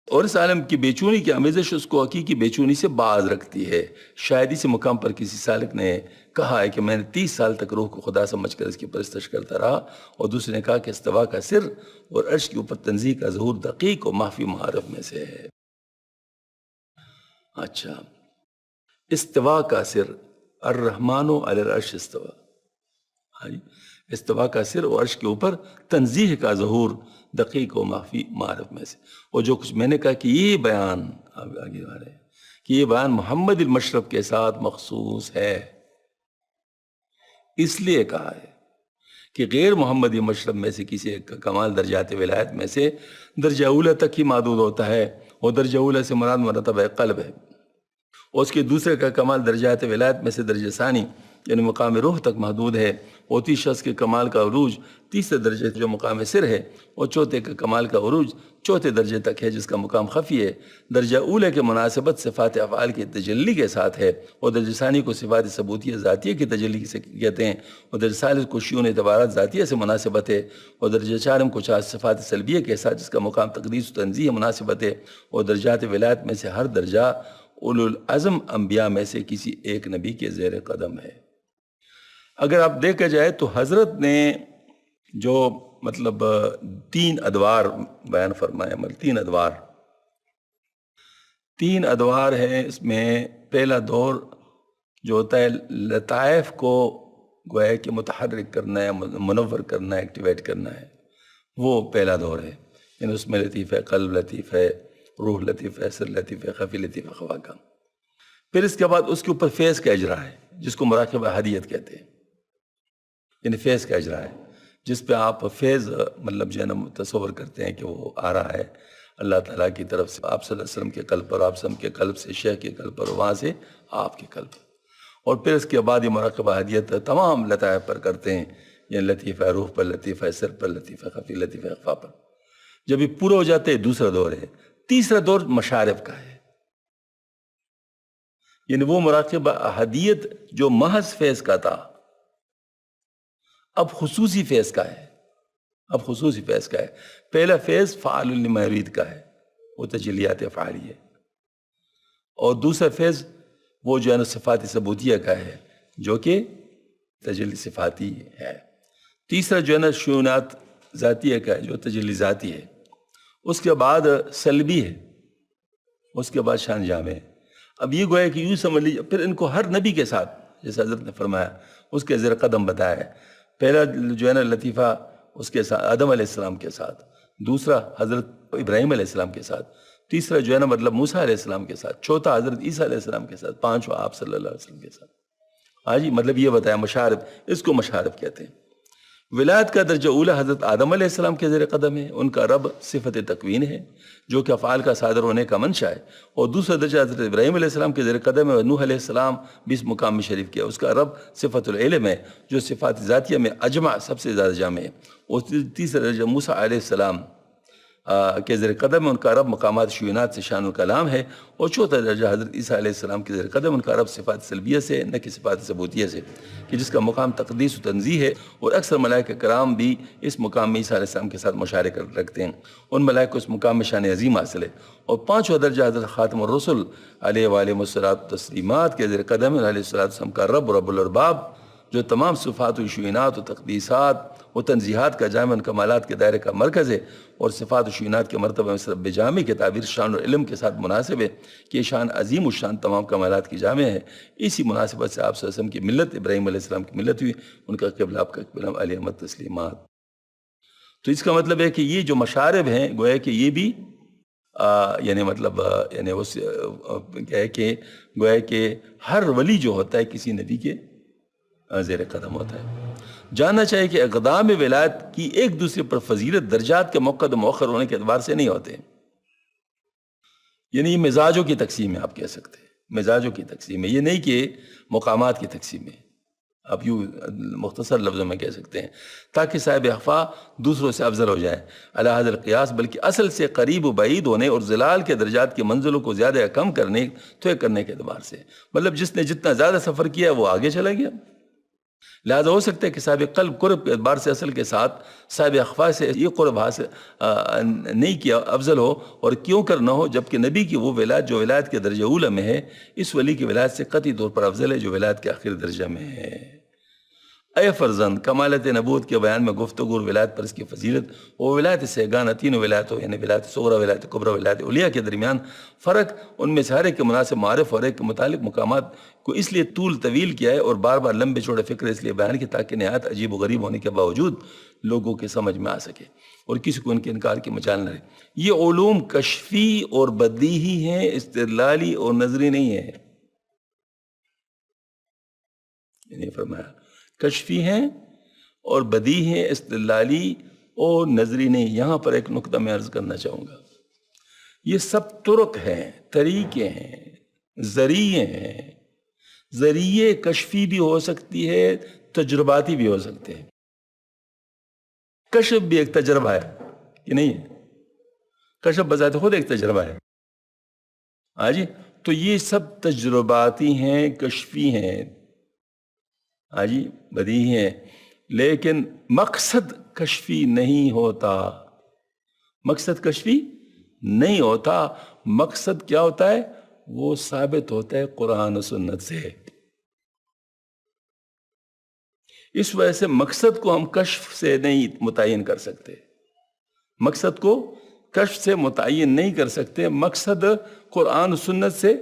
اور اس عالم کی بے چونی کی آمیزش اس کو حقیقی بے چونی سے باز رکھتی ہے. شاید اسی مقام پر کسی سالک نے کہا ہے کہ میں نے 30 سال تک روح کو خدا سمجھ کر اس کی پرستش کرتا رہا، اور دوسرے نے کہا کہ استوا کا سر اور عرش کے اوپر تنزیہ کا ظہور دقیق و مخفی معارف میں سے ہے. اچھا، استوا کا سر، الرحمن علی العرش استوا، استوا کا سر اور عرش کے اوپر تنزیہ کا ظہور دقیق و مخفی معارف میں سے. اور جو کچھ میں نے کہا کہ یہ بیان آگے آ رہے ہیں کہ یہ بیان محمد المشرف کے ساتھ مخصوص ہے، اس لیے کہا ہے کہ غیر محمدی مشرف میں سے کسی ایک کا کمال درجات ولایت میں سے درجہ اولا تک ہی محدود ہوتا ہے، اور درجہ اولا سے مراد مرتبہ قلب ہے، اور اس کے دوسرے کا کمال درجات ولایت میں سے درجہ ثانی یعنی مقام روح تک محدود ہے. اور 30 شخص کے کمال کا عروج تیسرے درجے جو مقام سر ہے، اور چوتھے کا کمال کا عروج چوتھے درجے تک ہے جس کا مقام خفی ہے. درجہ اولے کے مناسبت صفات افعال کی تجلی کے ساتھ ہے، اور درجہ ثانی کو صفات ثبوتیہ ذاتیہ کی تجلی سے کہتے ہیں، اور درجہ ثالث کو شیون اعتبارات ذاتیہ سے مناسبت ہے، اور درجہ چارم کو صفات سلبیہ کے ساتھ جس کا مقام تقدیس و تنزیہ مناسبت ہے. اور درجات ولایت میں سے ہر درجہ اولو العزم انبیاء میں سے کسی ایک نبی کے زیر قدم ہے. اگر آپ دیکھا جائے تو حضرت نے جو مطلب 3 ادوار بیان فرمائے، مطلب 3 ادوار ہیں. اس میں پہلا دور جو ہوتا ہے لطائف کو گویا کہ متحرک کرنا ہے، منور کرنا ہے، ایکٹیویٹ کرنا ہے، وہ پہلا دور ہے. یعنی اس میں لطیف ہے قلب، لطیف ہے روح، لطیف ہے سر، لطیف ہے خفی، لطیف ہے خفاقہ. پھر اس کے بعد اس کے اوپر فیض کا اجرا ہے جس کو مراقب احدیت کہتے ہیں. یعنی فیض کا اجرا ہے جس پہ آپ فیض مطلب جو ہے نا تصور کرتے ہیں کہ وہ آ رہا ہے اللہ تعالیٰ کی طرف سے آپ صلی اللہ علیہ وسلم کے قلب پر، آپ صلی اللہ علیہ وسلم کے قلب سے شیخ کے قلب پر، وہاں سے آپ کے قلب پر. اور پھر اس کے بعد یہ مراقبہ احدیت تمام لطائف پر کرتے ہیں. یعنی لطیف ہے روح پر، لطیف ہے سر پر، لطیف ہے خفی، لطیف ہے خفا پر. جب یہ پورا ہو جاتے ہیں دوسرا دور ہے. تیسرا دور مشارف کا ہے. یعنی وہ مراقبہ احدیت جو محض فیض کا تھا اب خصوصی فیض کا ہے. پہلا فیض فعال لما یرید کا ہے، وہ تجلیات افعالی ہے. اور دوسرا فیض وہ جو ہے نا صفات ثبوتیہ کا ہے جو کہ تجلی صفاتی ہے. تیسرا جو ہے نا شیونات ذاتیہ کا ہے جو تجلی ذاتی ہے. اس کے بعد سلبی ہے، اس کے بعد شان جامع ہے. اب یہ گویا کہ یوں سمجھ لیجیے پھر ان کو ہر نبی کے ساتھ جیسے حضرت نے فرمایا اس کے زیر قدم بتایا ہے. پہلا جو ہے نا لطیفہ اس کے ساتھ آدم علیہ السلام کے ساتھ، دوسرا حضرت ابراہیم علیہ السلام کے ساتھ، تیسرا جو ہے نا مطلب موسیٰ علیہ السلام کے ساتھ، چوتھا حضرت عیسیٰ علیہ السلام کے ساتھ، پانچواں آپ صلی اللہ علیہ وسلم کے ساتھ. ہاں جی، مطلب یہ بتایا مشارف، اس کو مشارف کہتے ہیں. ولایت کا درجہ اولا حضرت آدم علیہ السلام کے زیر قدم ہے. ان کا رب صفت تکوین ہے جو کہ افعال کا صادر ہونے کا منشا ہے. اور دوسرا درجہ حضرت ابراہیم علیہ السلام کے زیر قدم ہے. اور نوح علیہ السلام بھی اس مقام میں شریف کیا. اس کا رب صفت العلم ہے جو صفات ذاتیہ میں اجمع سب سے زیادہ جامع ہے. اور تیسرا درجہ موسیٰ علیہ السلام کے زیر قدم ہے. ان کا رب مقامات شیونات سے شان الکلام ہے. اور چوتھا درجہ حضرت عیسیٰ علیہ السلام کے زیر قدم. ان کا رب صفات سلبیہ سے نہ کہ صفات ثبوتیہ سے، کہ جس کا مقام تقدیس و تنزیہ ہے. اور اکثر ملائکہ کرام بھی اس مقام میں عیسیٰ علیہ السلام کے ساتھ مشارکت رکھتے ہیں. ان ملائکہ کو اس مقام میں شان عظیم حاصل ہے. اور پانچواں درجہ حضرت خاتم الرسل علیہ وآلہ الصلاۃ تسلیمات کے زیر قدم ہے. علیہ السلام کا رب رب الارباب جو تمام صفات و شیونات و تقدیسات و تنزیحات کا جامع ان کمالات کے دائرے کا مرکز ہے. اور صفات و شیونات کے مرتبہ میں رب جامع کے تعبیر شان و علم کے ساتھ مناسب ہے کہ شان عظیم الشان تمام کمالات کی جامع ہے. اسی مناسبت سے آپ صلی اللہ علیہ وسلم کی ملت ابراہیم علیہ السلام کی ملت ہوئی. ان کا قبلہ آپ کا قبلہ علیہ احمد تسلیمات. تو اس کا مطلب ہے کہ یہ جو مشارب ہیں گویا کہ یہ بھی یعنی مطلب یعنی اس کہ گویا کہ ہر ولی جو ہوتا ہے کسی نبی کے زیر قدم ہوتا ہے. جاننا چاہیے کہ اقدام ولایت کی ایک دوسرے پر فضیلت درجات کے مقدم مؤخر ہونے کے اعتبار سے نہیں ہوتے. یعنی یہ مزاجوں کی تقسیم ہے، آپ کہہ سکتے ہیں مزاجوں کی تقسیم ہے. یہ نہیں کہ مقامات کی تقسیم ہے، آپ یوں مختصر لفظوں میں کہہ سکتے ہیں تاکہ صاحب اخفا دوسروں سے افضل ہو جائے علی حاضر القیاس، بلکہ اصل سے قریب و بعید ہونے اور ظلال کے درجات کی منزلوں کو زیادہ یا کم کرنے طے کرنے کے اعتبار سے. مطلب جس نے جتنا زیادہ سفر کیا وہ آگے چلا گیا. لہذا ہو سکتا ہے کہ صاحب قلب قرب کے اعتبار سے اصل کے ساتھ صاحب اخفا سے یہ قرب حاصل نہیں کیا افضل ہو، اور کیوں کر نہ ہو، جبکہ نبی کی وہ ولایت جو ولایت کے درجہ اولا میں ہے اس ولی کی ولایت سے قطعی طور پر افضل ہے جو ولایت کے آخر درجہ میں ہے. اے فرزند، کمالت نبوت کے بیان میں گفتگو اور ولایت پر اس کی فضیلت اور ولایت سیگانہ تینوں ولایتوں یعنی ولایت صغرا، ولایت کبریٰ، ولایت علیہ کے درمیان فرق، ان میں سے ہر ایک کے مناسب معارف اور ایک کے متعلق مقامات کو اس لیے طول طویل کیا ہے اور بار بار لمبے چوڑے فکر اس لیے بیان کی تاکہ نہایت عجیب و غریب ہونے کے باوجود لوگوں کے سمجھ میں آ سکے اور کسی کو ان کے انکار کی مجال نہ رہے. یہ علوم کشفی اور بدیہی ہیں، استدلالی اور نظری نہیں ہے. یعنی فرمایا کشفی ہیں اور بدیہی ہیں، استدلالی اور نظری نہیں. یہاں پر ایک نقطہ میں عرض کرنا چاہوں گا. یہ سب طرق ہیں، طریقے ہیں، ذریعے ہیں ذریعے کشفی بھی ہو سکتی ہے، تجرباتی بھی ہو سکتے ہیں۔ کشف بھی ایک تجربہ ہے کہ نہیں ہے؟ کشف بذات خود ایک تجربہ ہے۔ ہاں جی، تو یہ سب تجرباتی ہیں، کشفی ہیں، ہاں جی، بدیہی ہیں، لیکن مقصد کشفی نہیں ہوتا۔ مقصد کشفی نہیں ہوتا۔ مقصد کیا ہوتا ہے؟ وہ ثابت ہوتا ہے قرآن و سنت سے۔ اس وجہ سے مقصد کو ہم کشف سے نہیں متعین کر سکتے، مقصد کو کشف سے متعین نہیں کر سکتے۔ مقصد قرآن و سنت سے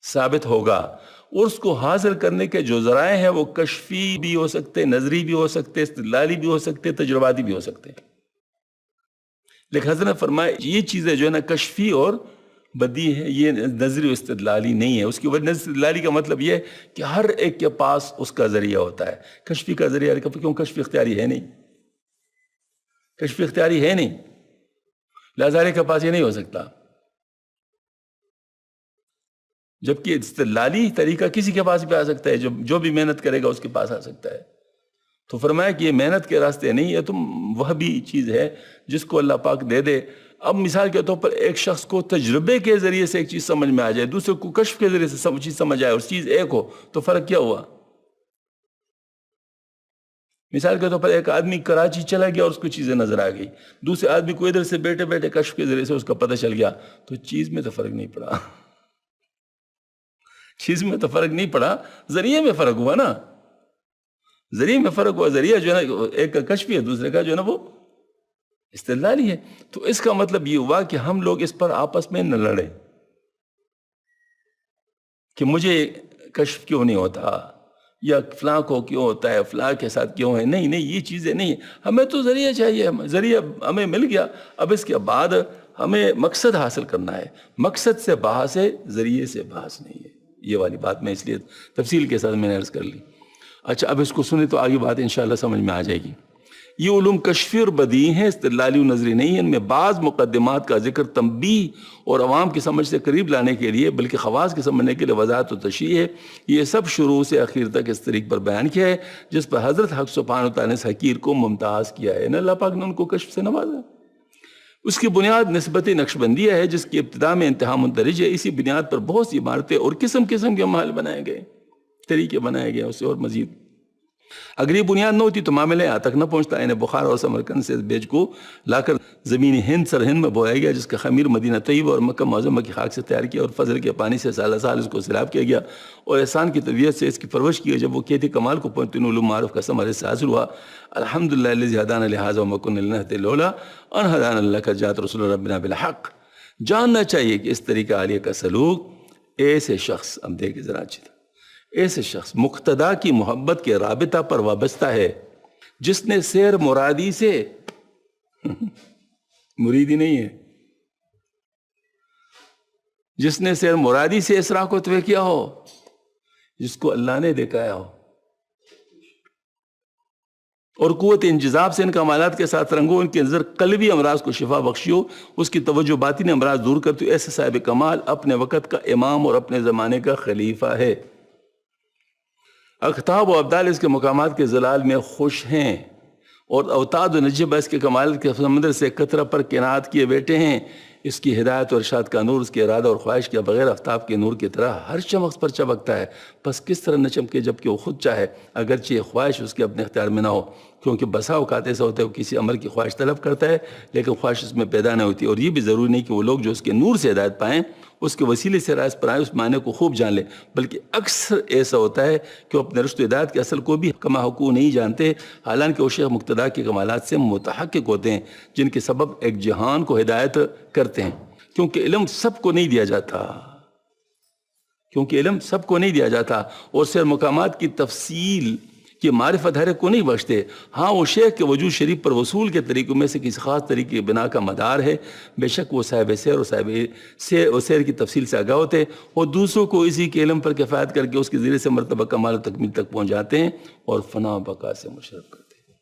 ثابت ہوگا، اور اس کو حاصل کرنے کے جو ذرائع ہیں وہ کشفی بھی ہو سکتے، نظری بھی ہو سکتے، استدلالی بھی ہو سکتے، تجرباتی بھی ہو سکتے۔ لیکن حضرت نے فرمایا یہ چیزیں جو ہے نا کشفی اور بدی ہے، یہ نظری و استدلالی نہیں ہے۔ اس کی وجہ استدلالی کا مطلب یہ ہے کہ ہر ایک کے پاس اس کا ذریعہ ہوتا ہے، کشفی کا ذریعہ کیوں؟ کشفی اختیاری ہے نہیں، کشفی اختیاری ہے نہیں، لہذا ہر ایک کے پاس یہ نہیں ہو سکتا۔ جبکہ استدلالی طریقہ کسی کے پاس بھی آ سکتا ہے، جو بھی محنت کرے گا اس کے پاس آ سکتا ہے۔ تو فرمایا کہ یہ محنت کے راستے نہیں ہے، تم وہ بھی چیز ہے جس کو اللہ پاک دے دے۔ اب مثال کے طور پر ایک شخص کو تجربے کے ذریعے سے ایک چیز سمجھ میں آ جائے، دوسرے کو کشف کے ذریعے سے چیز سمجھ آئے اور چیز ایک ہو، تو فرق کیا ہوا؟ مثال کے طور پر ایک آدمی کراچی چلا گیا اور اس کو چیزیں نظر آ گئی، دوسرے آدمی کو ادھر سے بیٹھے بیٹھے کشف کے ذریعے سے اس کا پتہ چل گیا، تو چیز میں تو فرق نہیں پڑا، چیز میں تو فرق نہیں پڑا، ذریعے میں فرق ہوا نا، ذریعے میں فرق ہوا۔ ذریعہ جو ہے نا ایک کا کشفی ہے، دوسرے کا جو ہے نا وہ استدلالی ہے۔ تو اس کا مطلب یہ ہوا کہ ہم لوگ اس پر آپس میں نہ لڑیں کہ مجھے کشف کیوں نہیں ہوتا، یا فلاں کو کیوں ہوتا ہے، فلاں کے ساتھ کیوں ہے۔ نہیں نہیں، یہ چیزیں نہیں ہیں، ہمیں تو ذریعہ چاہیے، ذریعہ ہمیں مل گیا، اب اس کے بعد ہمیں مقصد حاصل کرنا ہے۔ مقصد سے بحث ہے، ذریعے سے بحث نہیں ہے۔ یہ والی بات میں اس لیے تفصیل کے ساتھ میں نے عرض کر لی۔ اچھا، اب اس کو سنیں تو آگے بات انشاءاللہ سمجھ میں آ جائے گی۔ یہ علوم کشفی اور بدیہی ہیں، استدلالی و نظری نہیں ہیں۔ ان میں بعض مقدمات کا ذکر تنبیہ اور عوام کی سمجھ سے قریب لانے کے لیے، بلکہ خواص کے سمجھنے کے لیے وضاحت و تشریح ہے۔ یہ سب شروع سے اخیر تک اس طریق پر بیان کیا ہے جس پر حضرت حق سبحانہ وتعالی نے اس حقیر کو ممتاز کیا ہے۔ اللہ پاک نے ان کو کشف سے نوازا۔ اس کی بنیاد نسبت نقشبندیہ ہے جس کی ابتدا میں انتہا مندرج ہے۔ اسی بنیاد پر بہت سی عمارتیں اور قسم قسم کے محل بنائے گئے، طریقے بنائے گئے اس سے اور مزید۔ اگر یہ بنیاد نہ ہوتی تو معاملہ یہاں تک نہ پہنچتا۔ انہیں بخار اور سمرقند سے اس بیج کو لا کر زمین ہند سرہند میں بویا گیا، جس کا خمیر مدینہ طیبہ اور مکہ معظمہ کی خاک سے تیار کیا، اور فضل کے پانی سے سالہ سال اس کو سیراب کیا گیا، اور احسان کی طبیعت سے اس کی پرورش کی گئی۔ جب وہ کہتے کمال کو پہنچتے ان علوم معروف کا ثمر اس سے حاصل ہوا۔ الحمدللہ الذی ہدانا لہذا وما کنا لنہتدی لولا ان ہدانا اللہ، قد جاءت رسول ربنا بالحق۔ جاننا چاہیے کہ اس طریقہ عالیہ کا سلوک ایسے شخص، اب دیکھیں ذرا اچھی طرح، ایسے شخص مقتدا کی محبت کے رابطہ پر وابستہ ہے جس نے سیر مرادی سے مریدی نہیں ہے، جس نے سیر مرادی سے اسرا کو طے کیا ہو، جس کو اللہ نے دکھایا ہو، اور قوت انجذاب سے ان کمالات کے ساتھ رنگو، ان کی نظر قلبی امراض کو شفا بخشی ہو، اس کی توجہ باطنی امراض دور کرتی ہو۔ ایسے صاحب کمال اپنے وقت کا امام اور اپنے زمانے کا خلیفہ ہے۔ اقطاب و ابدال اس کے مقامات کے ظلال میں خوش ہیں، اور اوتاد و نجبہ اس کے کمال کے سمندر سے قطرہ پر کنات کیے بیٹھے ہیں۔ اس کی ہدایت اور ارشاد کا نور اس کے ارادہ اور خواہش کے بغیر آفتاب کے نور کی طرح ہر چمک پر چمکتا ہے، بس کس طرح نہ چمکے جبکہ وہ خود چاہے، اگرچہ یہ خواہش اس کے اپنے اختیار میں نہ ہو، کیونکہ بسا اوقات ایسا ہوتا ہے وہ کسی امر کی خواہش طلب کرتا ہے لیکن خواہش اس میں پیدا نہ ہوتی، اور یہ بھی ضروری نہیں کہ وہ لوگ جو اس کے نور سے ہدایت پائیں اس کے وسیلے سے راز پر آئیں، اس معنی کو خوب جان لیں، بلکہ اکثر ایسا ہوتا ہے کہ وہ اپنے رشد و ہدایت کے اصل کو بھی کما حقوق نہیں جانتے، حالانکہ وہ شیخ مقتدا کے کمالات سے متحقق ہوتے ہیں جن کے سبب ایک جہان کو ہدایت کرتے ہیں۔ کیونکہ علم سب کو نہیں دیا جاتا، کیونکہ علم سب کو نہیں دیا جاتا، اور سیر مقامات کی تفصیل کی معرفت ہر ایک کو نہیں بخشتے۔ ہاں، وہ شیخ کے وجود شریف پر وصول کے طریقوں میں سے کسی خاص طریقے کی بنا کا مدار ہے، بے شک وہ صاحب سیر اور صاحب سیر کی تفصیل سے آگاہ ہوتے ہیں، اور دوسروں کو اسی کے علم پر کفایت کر کے اس کے ذریعے سے مرتبہ کمال و تکمیل تک پہنچ جاتے ہیں اور فنا بقا سے مشرف کرتے ہیں۔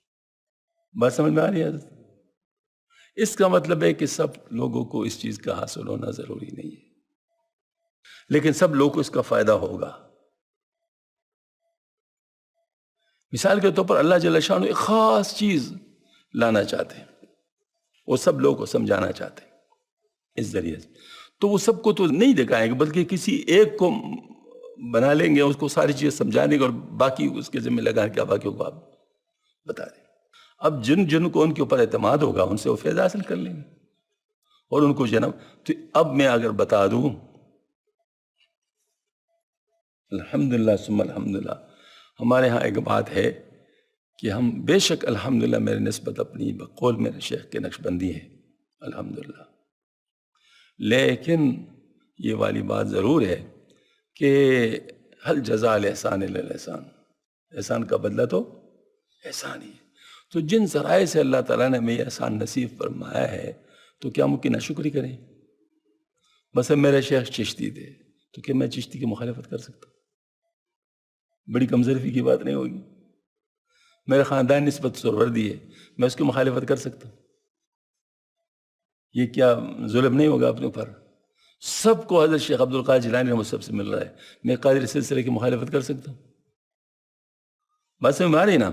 بات سمجھ میں آ رہی ہے؟ اس کا مطلب ہے کہ سب لوگوں کو اس چیز کا حاصل ہونا ضروری نہیں ہے۔ لیکن سب لوگوں کو اس کا فائدہ ہوگا. مثال کے طور پر اللہ جل شانہ ایک خاص چیز لانا چاہتے ہیں, وہ سب لوگوں کو سمجھانا چاہتے ہیں اس ذریعے سے, تو وہ سب کو تو نہیں دکھائیں گے بلکہ کسی ایک کو بنا لیں گے, اس کو ساری چیز سمجھانے گے اور باقی اس کے ذمہ لگا کے باقیوں کو آپ بتا دیں. اب جن کو ان کے اوپر اعتماد ہوگا ان سے وہ فیض حاصل کر لیں گے اور ان کو جنم. تو اب میں اگر بتا دوں, الحمدللہ ثم الحمدللہ, ہمارے ہاں ایک بات ہے کہ ہم بے شک الحمدللہ میرے نسبت اپنی بقول میرے شیخ کے نقشبندی ہے الحمدللہ, لیکن یہ والی بات ضرور ہے کہ حل جزاء الاحسان الا الاحسان, احسان کا بدلہ تو احسان ہی ہے. تو جن ذرائع سے اللہ تعالیٰ نے ہمیں یہ احسان نصیب فرمایا ہے تو کیا ممکن ناشکری کریں؟ مثلا میرے شیخ چشتی تھے تو کیا میں چشتی کی مخالفت کر سکتا ہوں؟ بڑی کمزوری کی بات نہیں ہوگی. میرے خاندان نسبت سروردی ہے, میں اس کی مخالفت کر سکتا ہوں؟ یہ کیا ظلم نہیں ہوگا اپنے اوپر؟ سب کو حضرت شیخ عبد القادر جیلانی رحمۃ اللہ سے مل رہا ہے, میں قادری سلسلے کی مخالفت کر سکتا ہوں؟ بات سمجھ میں آ رہی نا؟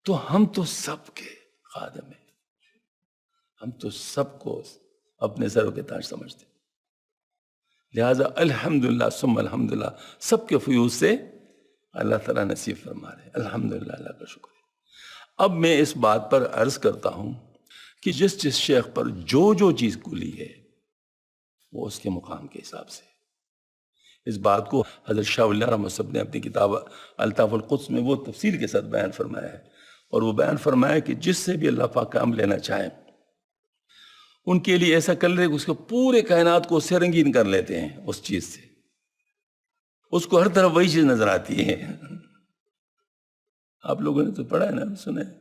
تو ہم تو سب کے خادم ہیں, ہم تو سب کو اپنے سروں کے تاج سمجھتے ہیں. لہٰذا الحمدللہ ثم الحمدللہ سب کے فیوز سے اللہ تعالیٰ نصیب فرما رہے ہیں, الحمدللہ, اللہ کا شکر ہے. اب میں اس بات پر عرض کرتا ہوں کہ جس شیخ پر جو چیز کلی ہے وہ اس کے مقام کے حساب سے. اس بات کو حضرت شاہ ولی اللہ رحمۃ اللہ نے اپنی کتاب الطاف القدس میں وہ تفصیل کے ساتھ بیان فرمایا ہے, اور وہ بیان فرمایا کہ جس سے بھی اللہ پاک کام لینا چاہیں ان کے لیے ایسا کر لے کہ اس کے پورے کائنات کو سے رنگین کر لیتے ہیں اس چیز سے, اس کو ہر طرف وہی چیز نظر آتی ہے. آپ لوگوں نے تو پڑھا ہے نا, سنا ہے,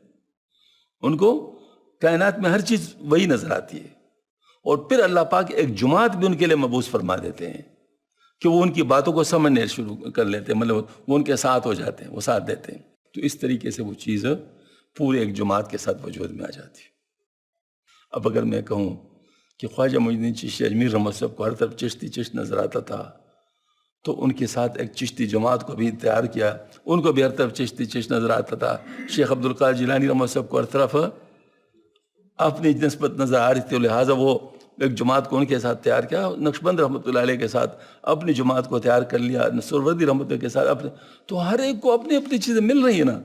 ان کو کائنات میں ہر چیز وہی نظر آتی ہے, اور پھر اللہ پاک ایک جماعت بھی ان کے لیے مبعوث فرما دیتے ہیں کہ وہ ان کی باتوں کو سمجھنے شروع کر لیتے ہیں, مطلب وہ ان کے ساتھ ہو جاتے ہیں, وہ ساتھ دیتے ہیں. تو اس طریقے سے وہ چیز پورے ایک جماعت کے ساتھ وجود میں آ جاتی ہے. اب اگر میں کہوں کہ خواجہ معین الدین چشتی اجمیر رحمۃ اللہ کو ہر طرف چشت نظر آتا تھا, تو ان کے ساتھ ایک چشتی جماعت کو بھی تیار کیا, ان کو بھی ہر طرف چشت نظر آتا تھا. شیخ عبد القادر جیلانی رحمۃ اللہ کو ہر طرف اپنی نسبت نظر آ رہی تھی, لہٰذا وہ ایک جماعت کو ان کے ساتھ تیار کیا. نقشبند رحمۃ اللہ علیہ کے ساتھ اپنی جماعت کو تیار کر لیا, سروردی رحمۃ اللہ کے ساتھ اپنے. تو ہر ایک کو اپنی اپنی چیزیں مل رہی ہیں نا,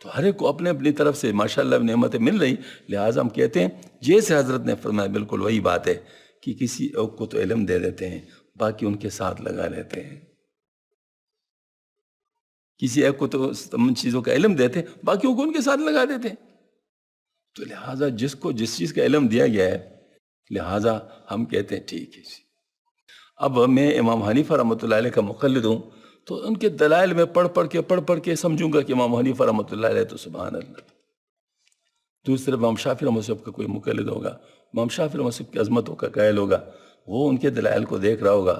تو ہر ایک کو اپنے اپنی طرف سے ماشاءاللہ نعمتیں مل رہی. لہٰذا ہم کہتے ہیں جیسے حضرت نے فرمایا بالکل وہی بات ہے کہ کسی ایک کو تو علم دے دیتے ہیں, باقی ان کے ساتھ لگا لیتے ہیں. کسی ایک کو تو تمام چیزوں کا علم دیتے ہیں, باقیوں کو ان کے ساتھ لگا دیتے ہیں. تو لہٰذا جس کو جس چیز کا علم دیا گیا ہے, لہٰذا ہم کہتے ہیں ٹھیک ہے. اب میں امام حنیفہ رحمۃ اللہ علیہ کا مقلد ہوں, تو ان کے دلائل میں پڑھ کے سمجھوں گا کہ امام حنیفہ رحمۃ اللہ علیہ تو سبحان اللہ. دوسرے امام شافعی رحمۃ اللہ کا کوئی مقلد ہوگا, امام شافعی رحمۃ اللہ کی عظمتوں کا قائل ہوگا, وہ ان کے دلائل کو دیکھ رہا ہوگا.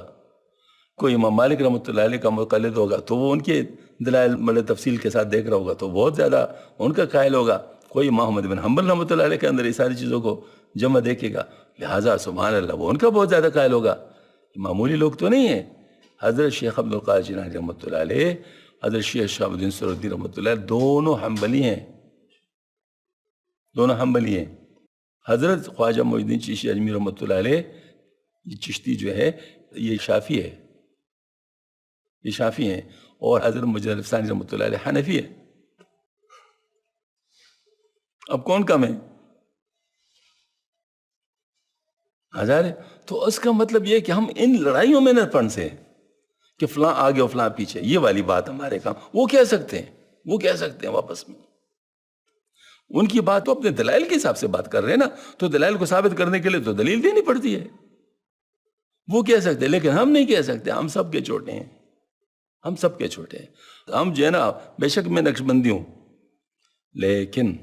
کوئی امام مالک رحمۃ اللہ علیہ کا مقلد ہوگا تو وہ ان کے دلائل بڑے تفصیل کے ساتھ دیکھ رہا ہوگا, تو بہت زیادہ ان کا قائل ہوگا. کوئی محمد بن حنبل رحمۃ اللہ علیہ کے اندر یہ ساری چیزوں کو جمع دیکھے گا, لہٰذا سبحان اللہ وہ ان کا بہت زیادہ قائل ہوگا. معمولی لوگ تو نہیں ہیں. حضرت شیخ عبد القادر جیلانی رحمۃ اللہ علیہ, حضرت شیخ شہاب الدین سہروردی رحمۃ اللہ علیہ, دونوں حنبلی ہیں, دونوں حنبلی ہیں. حضرت خواجہ معین الدین چشتی اجمیر رحمۃ اللہ علیہ, یہ چشتی جو ہے یہ شافعی ہے, یہ شافعی ہیں, اور حضرت مجدد ثانی رحمۃ اللہ علیہ حنفی ہے. اب کون کم ہے؟ ہزار. تو اس کا مطلب یہ کہ ہم ان لڑائیوں میں نہ پڑ سے کہ فلاں آگے اور فلاں پیچھے, یہ والی بات ہمارے کام. وہ کہہ سکتے ہیں واپس میں, ان کی بات تو اپنے دلائل کے حساب سے بات کر رہے ہیں نا, تو دلائل کو ثابت کرنے کے لیے تو دلیل دینی پڑتی ہے. وہ کہہ سکتے ہیں, لیکن ہم نہیں کہہ سکتے. ہم سب کے چھوٹے ہیں, ہم سب کے چھوٹے ہیں. ہم جو ہے نا, بے شک میں نقشبندی ہوں, لیکن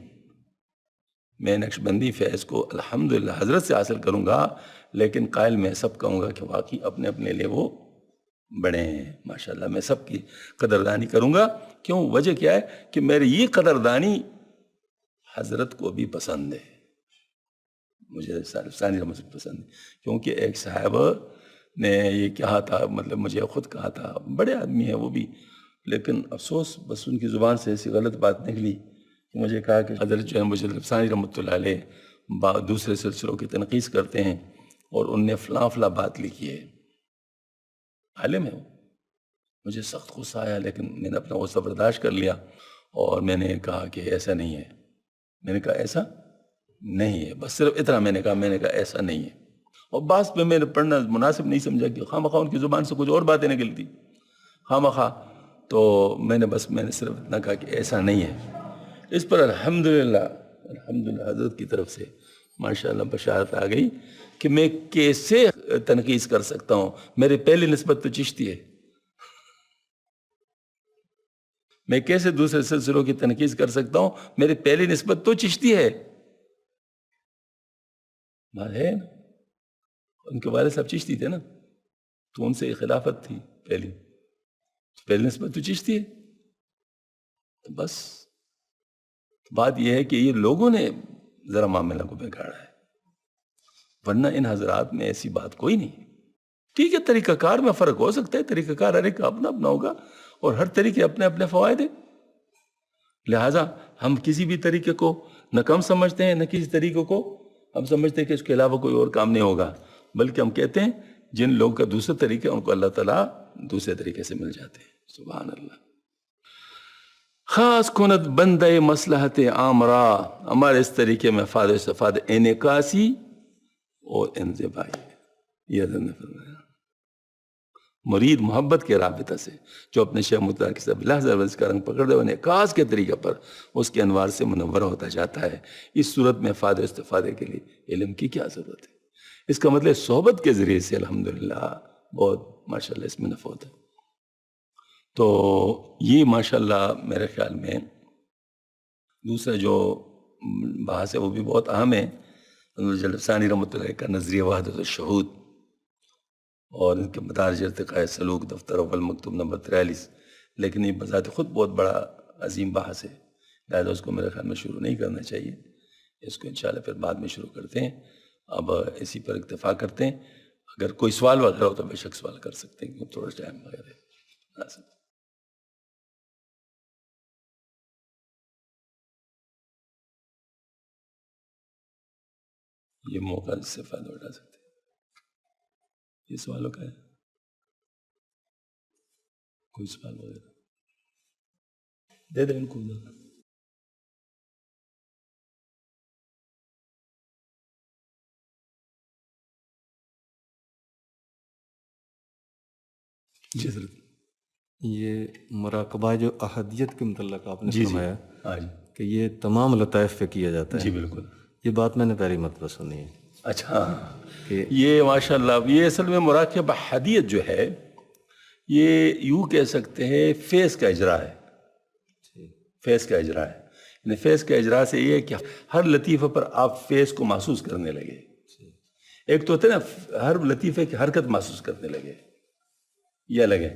میں نقشبندی فیض کو الحمدللہ حضرت سے حاصل کروں گا, لیکن قائل میں سب کہوں گا کہ واقعی اپنے اپنے لیے وہ بڑے ہیں. ماشاءاللہ میں سب کی قدردانی کروں گا. کیوں؟ وجہ کیا ہے کہ میری یہ قدردانی حضرت کو بھی پسند ہے, مجھے ثانی رحمۃ اللہ پسند ہے. کیونکہ ایک صاحب نے یہ کہا تھا، مطلب مجھے خود کہا تھا، بڑے آدمی ہیں وہ بھی، لیکن افسوس بس ان کی زبان سے ایسی غلط بات نکلی کہ مجھے کہا کہ حضرت جو ہے مجھے ثانی رحمۃ اللہ علیہ دوسرے سلسلوں کی تنقید کرتے ہیں اور ان نے فلاں فلاں بات لکھی ہے. عالم ہے وہ. مجھے سخت غصہ آیا، لیکن میں نے اپنا غصہ برداشت کر لیا اور میں نے کہا کہ ایسا نہیں ہے. میں نے کہا ایسا نہیں ہے، بس صرف اتنا میں نے کہا ایسا نہیں ہے. اور بعض میں نے پڑھنا مناسب نہیں سمجھا کہ خواہ مخواہ ان کی زبان سے کچھ اور باتیں نکلتی خواہ مخواہ، تو میں نے صرف اتنا کہا کہ ایسا نہیں ہے. اس پر الحمدللہ حضرت کی طرف سے ماشاءاللہ بشارت آ گئی کہ میں کیسے تنقید کر سکتا ہوں. میری پہلی نسبت تو چشتی ہے، میں کیسے دوسرے سلسلوں کی تنقید کر سکتا ہوں؟ میری پہلی نسبت تو چشتی ہے. بات ہے نا، ان کے والد صاحب چشتی تھے نا، تو ان سے خلافت تھی پہلی نسبت تو چشتی ہے. تو بس بات یہ ہے کہ یہ لوگوں نے ذرا معاملہ کو بگاڑا ہے، ورنہ ان حضرات میں ایسی بات کوئی نہیں. ٹھیک ہے، طریقہ کار میں فرق ہو سکتا ہے، طریقہ کار ہر ایک کا اپنا اپنا ہوگا اور ہر طریقے اپنے اپنے فوائد ہیں. لہٰذا ہم کسی بھی طریقے کو نہ کم سمجھتے ہیں، نہ کسی طریقے کو ہم سمجھتے ہیں کہ اس کے علاوہ کوئی اور کام نہیں ہوگا، بلکہ ہم کہتے ہیں جن لوگوں کا دوسرے طریقے ان کو اللہ تعالیٰ دوسرے طریقے سے مل جاتے ہیں. سبحان اللہ. خاص کنت بندہ مصلحت عام را، ہمارے اس طریقے میں فائدہ استفادہ انعکاسی اور انزبائی. یہ حضرت نے فرمایا مرید محبت کے رابطہ سے جو اپنے شیخ مطلق کے سب لحظہ کا رنگ پکڑ دے انعکاس کے طریقے پر اس کے انوار سے منور ہوتا جاتا ہے. اس صورت میں فائدہ استفادے کے لیے علم کی کیا ضرورت ہے؟ اس کا مطلب صحبت کے ذریعے سے الحمدللہ بہت ماشاءاللہ اس میں نفع ہوتا ہے. تو یہ ماشاءاللہ میرے خیال میں دوسرا جو بحث ہے وہ بھی بہت اہم ہے. ثانی رحمۃ اللہ کا نظریہ وحدت الشہود اور ان کے مدارج ارتقاء سلوک دفتر اول مکتوب نمبر 43، لیکن یہ بذات خود بہت بڑا عظیم بحث ہے، لہٰذا اس کو میرے خیال میں شروع نہیں کرنا چاہیے. اس کو انشاءاللہ پھر بعد میں شروع کرتے ہیں. اب اسی پر اکتفا کرتے ہیں. اگر کوئی سوال وغیرہ ہو تو بے شک سوال کر سکتے ہیں، کیونکہ تھوڑا ٹائم وغیرہ ہے. یہ موقع اس سے فائدہ اٹھا سکتے ہیں. یہ سوالوں کا ہے، کوئی سوال وغیرہ دے دیں ان کو. جی سر. یہ مراقبہ جو احدیت کے متعلق آپ نے فرمایا ہاں جی کہ یہ تمام لطائف پہ کیا جاتا ہے. جی بالکل. یہ بات میں نے پہلی مرتبہ سنی ہے. اچھا، یہ ماشاءاللہ یہ اصل میں مراقبہ احدیت جو ہے یہ یوں کہہ سکتے ہیں فیض کا اجرا ہے. فیض کا اجرا ہے، یعنی فیض کا اجرا سے یہ ہے کہ ہر لطیفہ پر آپ فیض کو محسوس کرنے لگے. ایک تو ہوتا ہے نا ہر لطیفے کی حرکت محسوس کرنے لگے، یہ لگے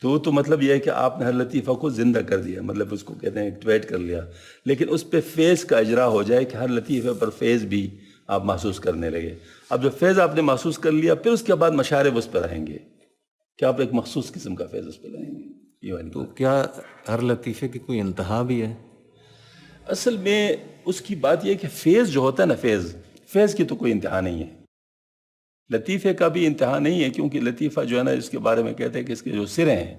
تو مطلب یہ ہے کہ آپ نے ہر لطیفہ کو زندہ کر دیا، مطلب اس کو کہتے ہیں ایکٹیویٹ کر لیا. لیکن اس پہ فیض کا اجرا ہو جائے کہ ہر لطیفے پر فیض بھی آپ محسوس کرنے لگے. اب جب فیض آپ نے محسوس کر لیا پھر اس کے بعد مشارب اس پر رہیں گے کہ آپ ایک مخصوص قسم کا فیض اس پہ رہیں گے. یہ والی تو کیا ہر لطیفے کی کوئی انتہا بھی ہے؟ اصل میں اس کی بات یہ ہے کہ فیض جو ہوتا ہے نا فیض کی تو کوئی انتہا نہیں ہے. لطیفے کا بھی انتہا نہیں ہے، کیونکہ لطیفہ جو ہے نا اس کے بارے میں کہتے ہیں کہ اس کے جو سریں ہیں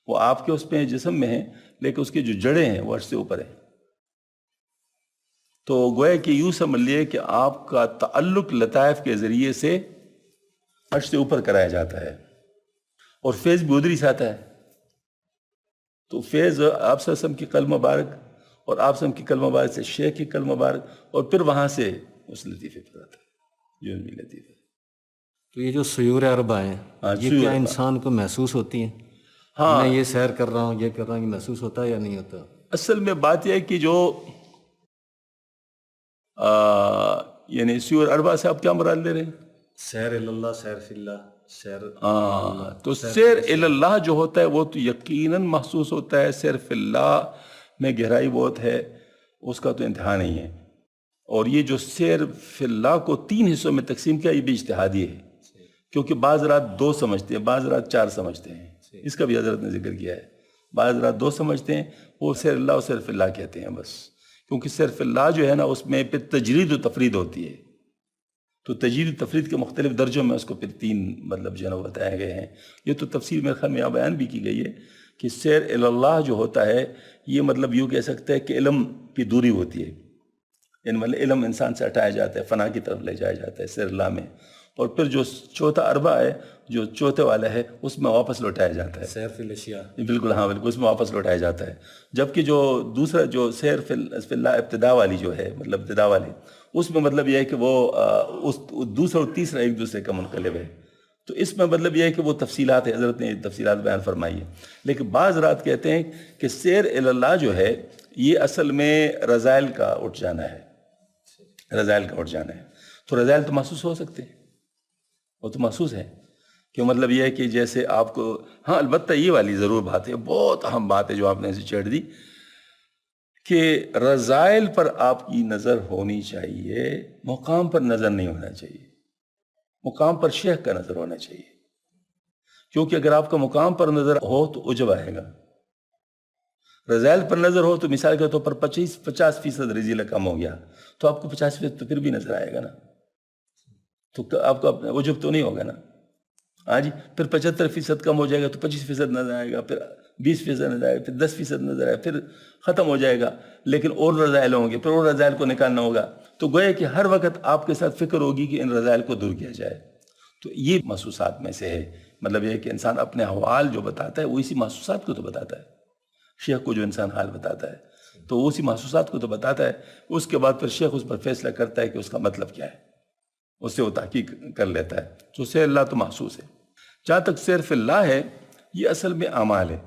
وہ آپ کے اس پہ جسم میں ہیں، لیکن اس کی جو جڑیں ہیں وہ عرش سے اوپر ہیں. تو گویا کہ یوں سمجھ لیے کہ آپ کا تعلق لطائف کے ذریعے سے عرش سے اوپر کرایا جاتا ہے اور فیض بھی ادھر ہی سے آتا ہے. تو فیض آپ صلی اللہ علیہ وسلم کی قلم مبارک اور آپ صلی اللہ علیہ وسلم کی قلم مبارک سے شیخ کی قلم مبارک اور پھر وہاں سے اس لطیفے پر آتا ہے جو بھی لطیفہ. تو یہ جو سیور اربع ہیں یہ کیا انسان کو محسوس ہوتی ہیں؟ ہاں، میں یہ سیر کر رہا ہوں، یہ کر رہا ہوں، یہ محسوس ہوتا ہے یا نہیں ہوتا؟ اصل میں بات یہ ہے کہ جو یعنی سیور اربع سے آپ کیا مراد لے رہے ہیں؟ سیر اللہ، سیر فی اللہ، سیر تو سیر اللہ جو ہوتا ہے وہ تو یقیناً محسوس ہوتا ہے. سیر فی اللہ میں گہرائی بہت ہے، اس کا تو انتہا نہیں ہے. اور یہ جو سیر فی اللہ کو 3 حصوں میں تقسیم کیا یہ بھی اجتہادی ہے. کیونکہ بعض رات 2 سمجھتے ہیں، بعض رات 4 سمجھتے ہیں، اس کا بھی حضرت نے ذکر کیا ہے. بعض رات 2 سمجھتے ہیں، وہ صرف اللہ و صرف اللہ کہتے ہیں بس. کیونکہ صرف اللہ جو ہے نا اس میں پھر تجرید و تفرید ہوتی ہے، تو تجرید و تفرید کے مختلف درجوں میں اس کو پھر 3 مطلب جو ہے نا بتائے گئے ہیں. یہ تو تفسیر میرے خیال میں یہاں بیان بھی کی گئی ہے کہ سیر اللہ جو ہوتا ہے یہ مطلب یوں کہہ سکتے ہیں کہ علم کی دوری ہوتی ہے، یعنی مطلب علم انسان سے ہٹایا جاتا ہے، فنا کی طرف لے جایا جاتا ہے سیر اللہ میں. اور پھر جو چوتھا اربع ہے، جو چوتھے والا ہے، اس میں واپس لوٹایا جاتا ہے. سیر فی الاشیاء. بالکل ہاں بالکل، اس میں واپس لوٹایا جاتا ہے. جبکہ جو دوسرا جو سیر فی اللہ ابتدا والی جو ہے، مطلب ابتدا والی، اس میں مطلب یہ ہے کہ وہ اس دوسرا اور تیسرا ایک دوسرے کا منقلب ہے. تو اس میں مطلب یہ ہے کہ وہ تفصیلات ہے، حضرت نے تفصیلات بیان فرمائی ہے. لیکن بعض رات کہتے ہیں کہ سیر اللہ جو ہے یہ اصل میں رذائل کا اٹھ جانا ہے، رذائل کا اٹھ جانا ہے. تو رذائل تو محسوس ہو سکتے ہیں، وہ تو محسوس ہے کہ مطلب یہ ہے کہ جیسے آپ کو، ہاں البتہ یہ والی ضرور بات ہے، بہت اہم بات ہے جو آپ نے ایسے چھیڑ دی، کہ رذائل پر آپ کی نظر ہونی چاہیے، مقام پر نظر نہیں ہونا چاہیے. مقام پر شیخ کا نظر ہونا چاہیے، کیونکہ اگر آپ کا مقام پر نظر ہو تو عجب آئے گا. رذائل پر نظر ہو تو مثال کے طور پر 50% رذیلہ کم ہو گیا تو آپ کو 50% تو پھر بھی نظر آئے گا نا، تو آپ کو عجب تو نہیں ہوگا نا. ہاں جی، پھر 75% کم ہو جائے گا تو 25% نظر آئے گا، پھر 20% نظر آئے گا، پھر 10% نظر آئے گا، پھر ختم ہو جائے گا. لیکن اور رذائل ہوں گے، پھر اور رذائل کو نکالنا ہوگا. تو گویا کہ ہر وقت آپ کے ساتھ فکر ہوگی کہ ان رذائل کو دور کیا جائے. تو یہ محسوسات میں سے ہے. مطلب یہ کہ انسان اپنے احوال جو بتاتا ہے وہ اسی محسوسات کو تو بتاتا ہے. شیخ کو جو انسان حال بتاتا ہے تو وہ اسی محسوسات کو تو بتاتا ہے. اس کے بعد پھر شیخ اس پر فیصلہ کرتا ہے کہ اس کا مطلب کیا ہے، اس سے وہ تحقیق کر لیتا ہے. تو سیر اللہ تو محسوس ہے. جہاں تک سیر فی اللہ ہے، یہ اصل میں اعمال ہے،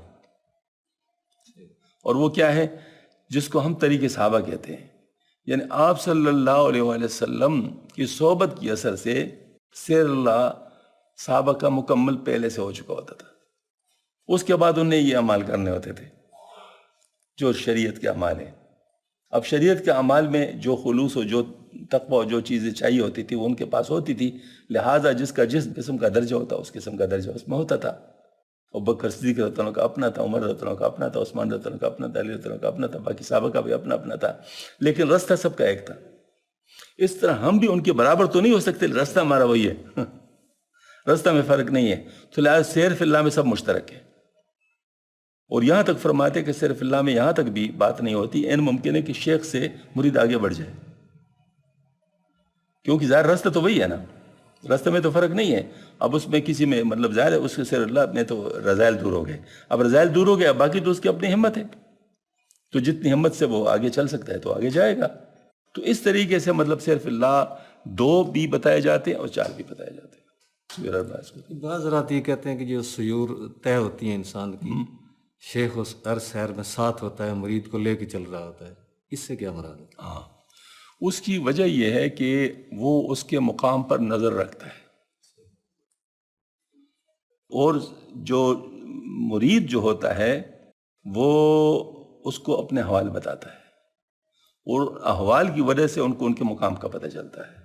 اور وہ کیا ہے جس کو ہم طریق صحابہ کہتے ہیں. یعنی آپ صلی اللہ علیہ وآلہ وسلم کی صحبت کی اثر سے سیر اللہ صحابہ کا مکمل پہلے سے ہو چکا ہوتا تھا. اس کے بعد انہیں یہ اعمال کرنے ہوتے تھے جو شریعت کے اعمال ہیں. اب شریعت کے اعمال میں جو خلوص و جو تقوی و جو چیزیں چاہیے ہوتی تھی وہ ان کے پاس ہوتی تھی، لہٰذا جس کا جس قسم کا درجہ ہوتا اس قسم کا درجہ اس میں ہوتا تھا. ابوبکر صدیق رضی اللہ عنہ کا اپنا تھا، عمر رضی اللہ عنہ کا اپنا تھا، عثمان رضی اللہ عنہ کا اپنا تھا، علی رضی اللہ عنہ کا اپنا تھا، باقی صحابہ کا بھی اپنا اپنا تھا، لیکن رستہ سب کا ایک تھا. اس طرح ہم بھی ان کے برابر تو نہیں ہو سکتے، رستہ ہمارا وہی ہے، رستہ میں فرق نہیں ہے. تو لہٰذا سیر فی اللہ میں سب مشترک ہے. اور یہاں تک فرماتے ہیں کہ صرف اللہ میں یہاں تک بھی بات نہیں ہوتی، این ممکن ہے کہ شیخ سے مرید آگے بڑھ جائے، کیونکہ ظاہر راستہ تو وہی ہے نا، راستے میں تو فرق نہیں ہے. اب اس میں کسی میں مطلب ظاہر ہے اس کے صرف اللہ میں تو رذائل دور ہو گئے. اب رذائل دور ہو گئے، اب باقی تو اس کی اپنی ہمت ہے، تو جتنی ہمت سے وہ آگے چل سکتا ہے تو آگے جائے گا. تو اس طریقے سے مطلب صرف اللہ 2 بھی بتائے جاتے ہیں اور 4 بھی بتائے جاتے ہیں. بعض رات یہ کہتے ہیں کہ جو سیور طے ہوتی ہیں انسان کی، شیخ اس ہر سیر میں ساتھ ہوتا ہے، مرید کو لے کے چل رہا ہوتا ہے، اس سے کیا مراد ہے؟ ہاں، اس کی وجہ یہ ہے کہ وہ اس کے مقام پر نظر رکھتا ہے، اور جو مرید جو ہوتا ہے وہ اس کو اپنے احوال بتاتا ہے، اور احوال کی وجہ سے ان کو ان کے مقام کا پتہ چلتا ہے،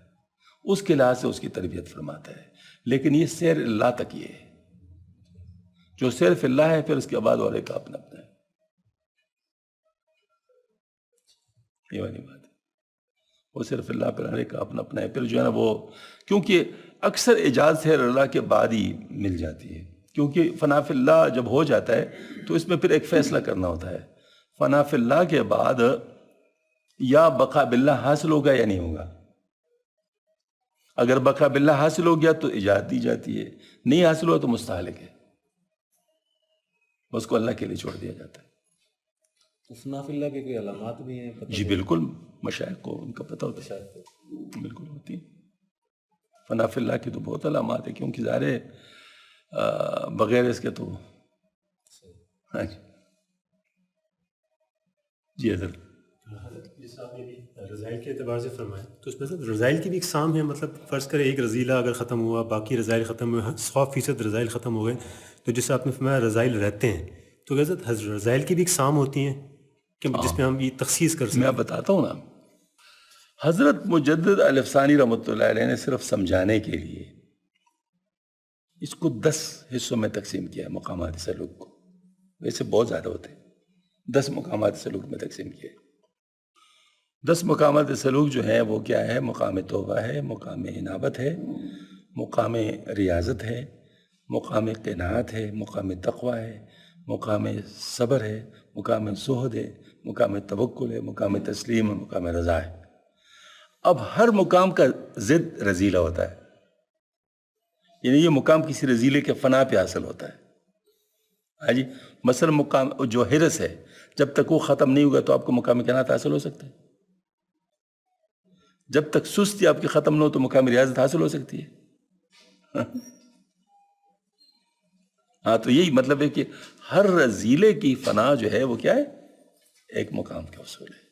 اس کے لحاظ سے اس کی تربیت فرماتا ہے. لیکن یہ سیر اللہ تک یہ ہے، جو صرف اللہ ہے پھر اس کے بعد اور ایک اپنا اپنا ہے. یہ والی بات ہے، وہ صرف اللہ پر ہر ایک کا اپنا اپنا ہے. پھر جو ہے نا وہ، کیونکہ اکثر ایجاز سیر اللہ کے بعد ہی مل جاتی ہے، کیونکہ فنا فی اللہ جب ہو جاتا ہے تو اس میں پھر ایک فیصلہ کرنا ہوتا ہے. فنا فی اللہ کے بعد یا بقا باللہ حاصل ہوگا یا نہیں ہوگا. اگر بقا باللہ حاصل ہو گیا تو ایجاد دی جاتی ہے، نہیں حاصل ہوا تو مستحلق ہے، اس کو اللہ کے لیے چھوڑ دیا جاتا ہے. فنا فی اللہ کے کوئی علامات بھی ہیں؟ جی بالکل، مشائخ کو ان کا پتہ ہوتا ہے، بالکل ہوتی ہے. فنا فی اللہ کی تو بہت علامات ہے، کیونکہ ظاہر ہے بغیر اس کے تو. ہاں جی جی حضرت. جیسے آپ نے بھی رذائل کے اعتبار سے فرمایا، تو اس میں رذائل کی بھی اقسام ہے. مطلب فرض کرے ایک رذیلہ اگر ختم ہوا، باقی رذائل ختم ہوئے، 100% رذائل ختم ہو گئے، تو جیسے آپ نے فرمایا رذائل رہتے ہیں، تو حضرت رذائل کی بھی اقسام ہوتی ہیں کہ جس میں ہم یہ تخصیص کر سکتے ہیں؟ میں بتاتا ہوں نا، حضرت مجدد الفسانی رحمۃ اللہ علیہ نے صرف سمجھانے کے لیے اس کو 10 حصوں میں تقسیم کیا ہے مقامات سلوک کو، ویسے بہت زیادہ ہوتے ہیں، 10 مقامات سلوک میں تقسیم کیا ہے۔ 10 مقامات سلوک جو ہیں وہ کیا ہے؟ مقام توبہ ہے، مقام انابت ہے، مقام ریاضت ہے، مقام قناعت ہے، مقام تقوی ہے، مقام صبر ہے، مقام زہد ہے، مقام توکل ہے، مقام تسلیم ہے، مقام رضا ہے۔ اب ہر مقام کا ضد رذیلہ ہوتا ہے، یعنی یہ مقام کسی رذیلے کے فنا پہ حاصل ہوتا ہے۔ ہاں جی، مثلا مقام جو حرص ہے، جب تک وہ ختم نہیں ہوگا تو آپ کو مقام قناعت حاصل ہو سکتا ہے۔ جب تک سستی آپ کی ختم نہ ہو تو مقام ریاضت حاصل ہو سکتی ہے۔ ہاں، تو یہی مطلب ہے کہ ہر رذیلے کی فنا جو ہے وہ کیا ہے؟ ایک مقام کا حصول ہے۔